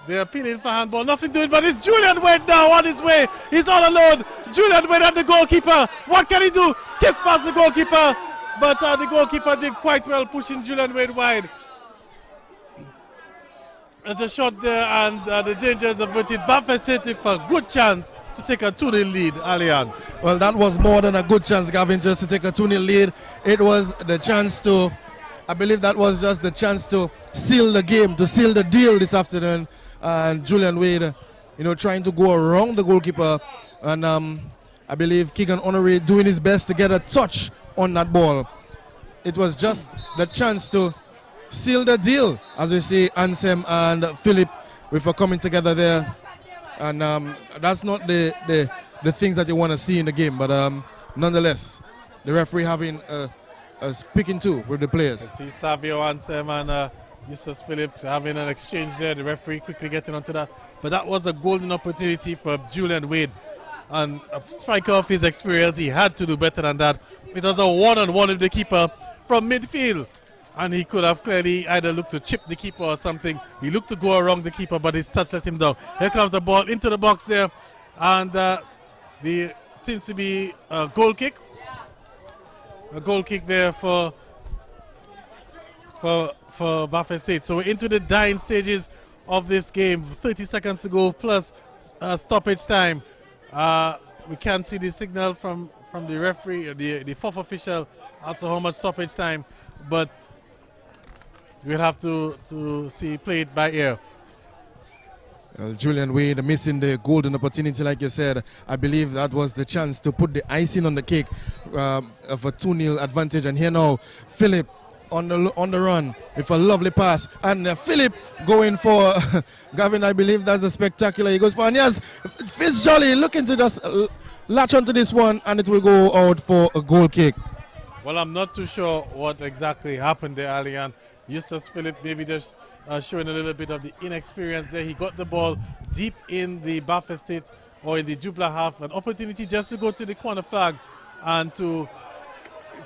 They're appealing for handball. Nothing doing, but it's Julian Wade now on his way. He's all alone. Julian Wade and the goalkeeper. What can he do? Skips past the goalkeeper. But the goalkeeper did quite well pushing Julian Wade wide. There's a shot there, and the danger is averted. Baffin State with a good chance to take a 2-0 lead, Alian. Well, that was more than a good chance, Gavin, just to take a 2-0 lead. It was the chance to, I believe that was just the chance to seal the game, to seal the deal this afternoon. And Julian Wade, trying to go around the goalkeeper. And I believe Keegan Honoré doing his best to get a touch on that ball. It was just the chance to seal the deal, as we see Ansem and Philip with coming together there. And that's not the things that you want to see in the game. But nonetheless, the referee having a speaking to with the players. See Savio Ansem and Eustace Phillips having an exchange there. The referee quickly getting onto that. But that was a golden opportunity for Julian Wade. And a striker of his experience, he had to do better than that. It was a one-on-one with the keeper from midfield. And he could have clearly either looked to chip the keeper or something. He looked to go around the keeper, but his touch let him down. Here comes the ball into the box there. And there seems to be a goal kick. A goal kick there for Buffett State. So we're into the dying stages of this game. 30 seconds to go plus stoppage time. We can't see the signal from the referee, the fourth official, as to how much stoppage time, but we'll have to see play it by ear. Julian Wade missing the golden opportunity, like you said. I believe that was the chance to put the icing on the cake of a 2-0 advantage. And here now, Philip on the run with a lovely pass. And Philip going for Gavin. I believe that's a spectacular. He goes for Anyas. Fitzjolly looking to just latch onto this one, and it will go out for a goal kick. Well, I'm not too sure what exactly happened there, Alian. Eustace Philip maybe just showing a little bit of the inexperience there. He got the ball deep in the Buffett State or in the Dublanc half. An opportunity just to go to the corner flag and to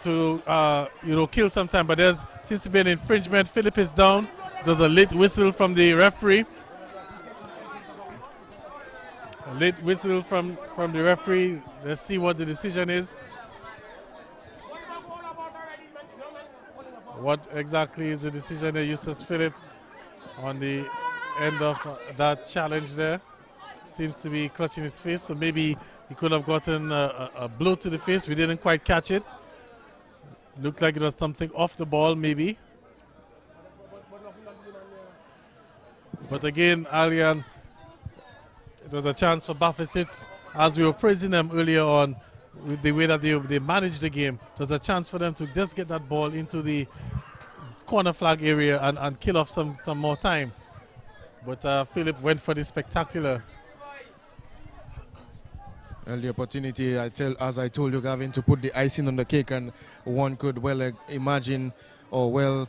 kill some time. But there seems to be an infringement. Philip is down. There's a late whistle from the referee. A late whistle from the referee. Let's see what the decision is. What exactly is the decision there? Eustace Philip on the end of that challenge there. Seems to be clutching his face, so maybe he could have gotten a blow to the face. We didn't quite catch it. Looked like it was something off the ball, maybe. But again, Alian, it was a chance for Buffett State, as we were praising them earlier on, with the way that they managed the game. It was a chance for them to just get that ball into the corner flag area and kill off some more time. But Philip went for the spectacular. And the opportunity, as I told you, Gavin, to put the icing on the cake, and one could well imagine or well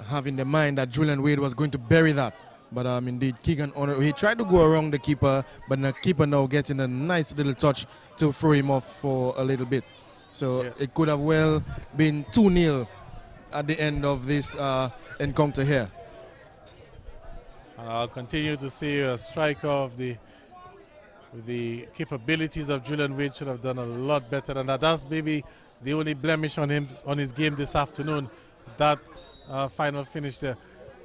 have in the mind that Julian Wade was going to bury that. But indeed, Keegan Honoré, he tried to go around the keeper, but the keeper now getting a nice little touch to throw him off for a little bit. So yeah, it could have well been 2-0 at the end of this encounter here. And I'll continue to see a striker of the capabilities of Julian Wade should have done a lot better than that. That's maybe the only blemish on his game this afternoon, that final finish there.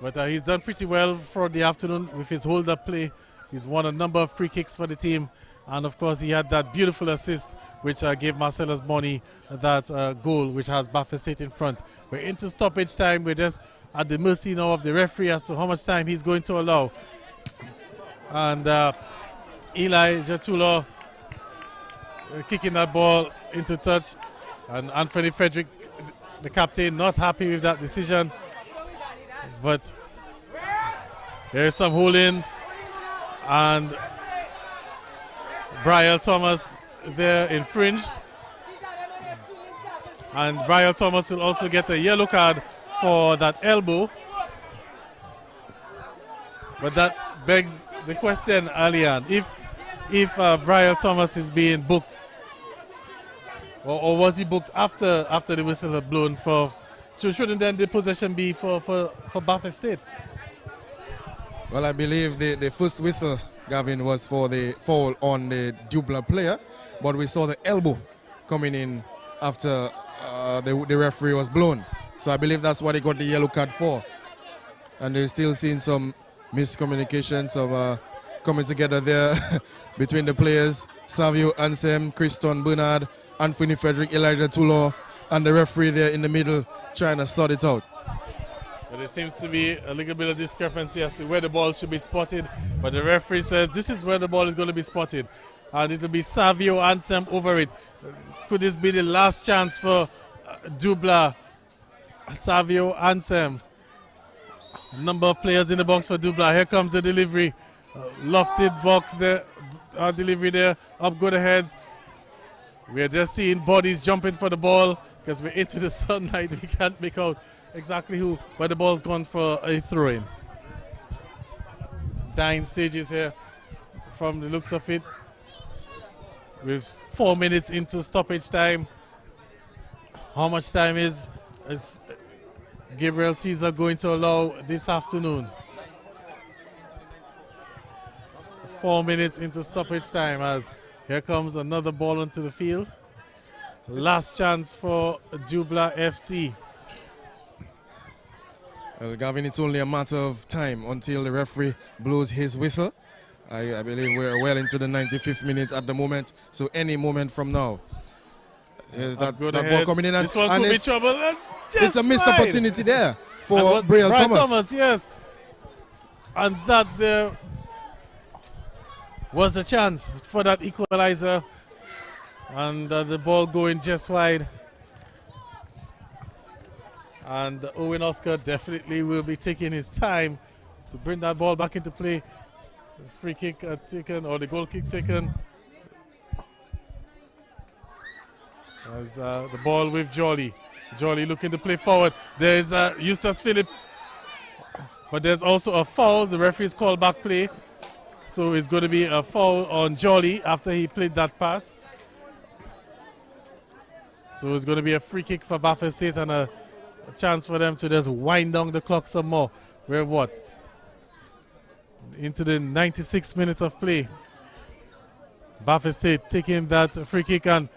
But he's done pretty well for the afternoon with his hold-up play. He's won a number of free kicks for the team. And, of course, he had that beautiful assist which gave Marcellus Bonney that goal, which has Buffett State in front. We're into stoppage time. We're just at the mercy now of the referee as to how much time he's going to allow. And Eli Jatulo kicking that ball into touch. And Anthony Frederick, the captain, not happy with that decision. But there's some holding, and Brian Thomas there infringed, and Brian Thomas will also get a yellow card for that elbow. But that begs the question, Alian, if Brian Thomas is being booked, or was he booked after the whistle had blown for? So shouldn't then the possession be for Buffett State? Well, I believe the first whistle, Gavin, was for the foul on the Dublanc player, but we saw the elbow coming in after the referee was blown. So I believe that's what he got the yellow card for. And they're still seeing some miscommunication, some coming together there between the players. Savio Ansem, Christon Bernard, Anthony Frederick, Elijah Toulon, and the referee there in the middle trying to sort it out. But there seems to be a little bit of discrepancy as to where the ball should be spotted, but the referee says this is where the ball is going to be spotted, and it will be Savio Ansem over it. Could this be the last chance for Dublanc? Savio Ansem. A number of players in the box for Dublanc. Here comes the delivery. Lofted box there. Delivery there. Up go the heads. We're just seeing bodies jumping for the ball because we're into the sunlight. We can't make out exactly who, but the ball's gone for a throw-in. Dying stages here from the looks of it. With 4 minutes into stoppage time. How much time is Gabriel Caesar going to allow this afternoon? 4 minutes into stoppage time as here comes another ball onto the field. Last chance for Dublanc FC. Well, Gavin, it's only a matter of time until the referee blows his whistle. I believe we're well into the 95th minute at the moment, so any moment from now. That ball coming in, this one could be trouble. It's a missed opportunity there for Brian Thomas. Yes, and that there was a chance for that equalizer, and the ball going just wide. And Owen Oscar definitely will be taking his time to bring that ball back into play. The free kick taken, or the goal kick taken. As the ball with Jolly. Jolly looking to play forward. There's Eustace Philip. But there's also a foul. The referee's called back play. So it's going to be a foul on Jolly after he played that pass. So it's going to be a free kick for Bathurst State and a chance for them to just wind down the clock some more. We're what? Into the 96th minute of play. Bathurst State taking that free kick, and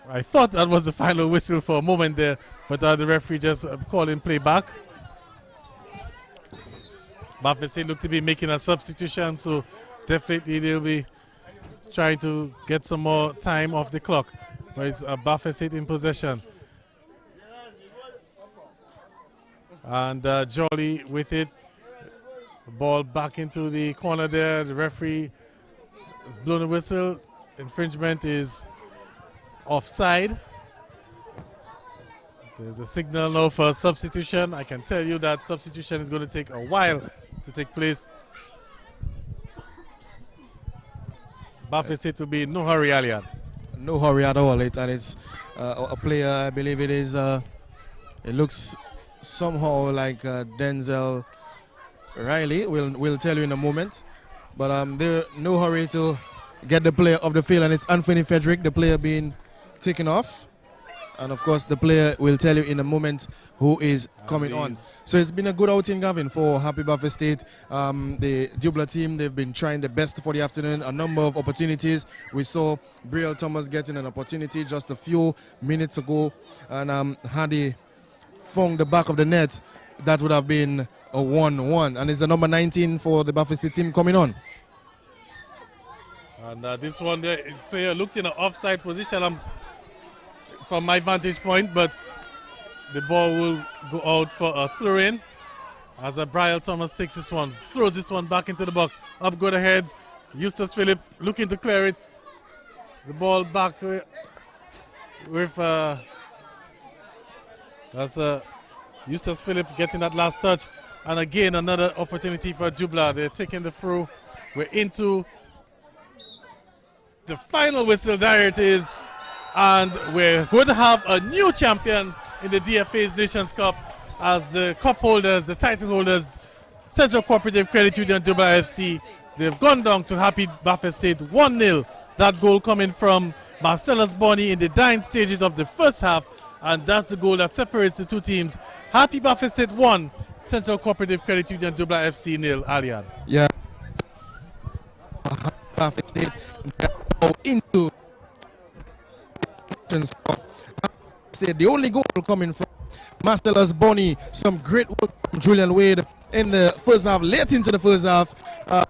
I thought that was the final whistle for a moment there, but the referee just calling play back. Bathurst State look to be making a substitution, so definitely they'll be trying to get some more time off the clock. But it's Bathurst State in possession. And Jolly with it. Ball back into the corner there. The referee has blown a whistle. Infringement is offside. There's a signal now for substitution. I can tell you that substitution is going to take a while to take place. Bathurst State will be in no hurry, Alian. No hurry at all. And it's a player, I believe it is, it looks somehow like Denzel Riley. We'll tell you in a moment. But there's no hurry to get the player off the field, and it's Anthony Frederick, the player being taken off. And of course, the player will tell you in a moment who is coming on. So it's been a good outing, Gavin, for Happy Bathurst State. The Dublanc team, they've been trying the best for the afternoon. A number of opportunities. We saw Brielle Thomas getting an opportunity just a few minutes ago. And had he found the back of the net, that would have been a 1-1. And it's the number 19 for the Bathurst State team coming on. And this one, the player looked in an offside position from my vantage point, but the ball will go out for a throw-in as Brielle Thomas takes this one, throws this one back into the box. Up go the heads. Eustace Philip looking to clear it. The ball back with that's Eustace Philip getting that last touch. And again, another opportunity for Dublanc. They're taking the through. We're into the final whistle. There it is. And we're going to have a new champion in the DFA's Nations Cup as the cup holders, the title holders, Central Cooperative Credit Union Dublanc FC. They've gone down to Happy Bathurst State 1-0. That goal coming from Marcellus Bonney in the dying stages of the first half. And that's the goal that separates the two teams. Happy Bathurst State 1, Central Cooperative Credit Union Dublanc FC 0, Alian. Yeah. Bathurst State into the only goal coming from Marcellus Bonney. Some great work from Julian Wade in the first half, late into the first half,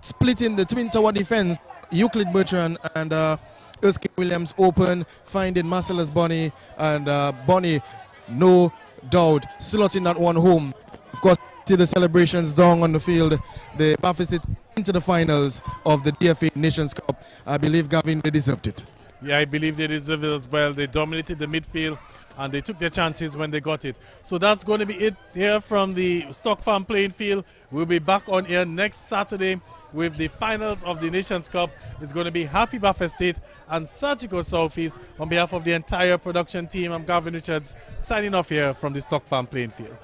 splitting the twin tower defense. Euclid Bertrand and Erskine Williams open, finding Marcellus Bonney, and Bonney, no doubt. Slotting that one home. Of course, see the celebrations down on the field. The Baptist into the finals of the DFA Nations Cup. I believe, Gavin, they deserved it. Yeah, I believe they deserve it as well. They dominated the midfield and they took their chances when they got it. So that's going to be it here from the Stock Farm playing field. We'll be back on air next Saturday with the finals of the Nations Cup. It's going to be Happy Baffa State and Surgical Southeast. On behalf of the entire production team, I'm Gavin Richards signing off here from the Stock Farm playing field.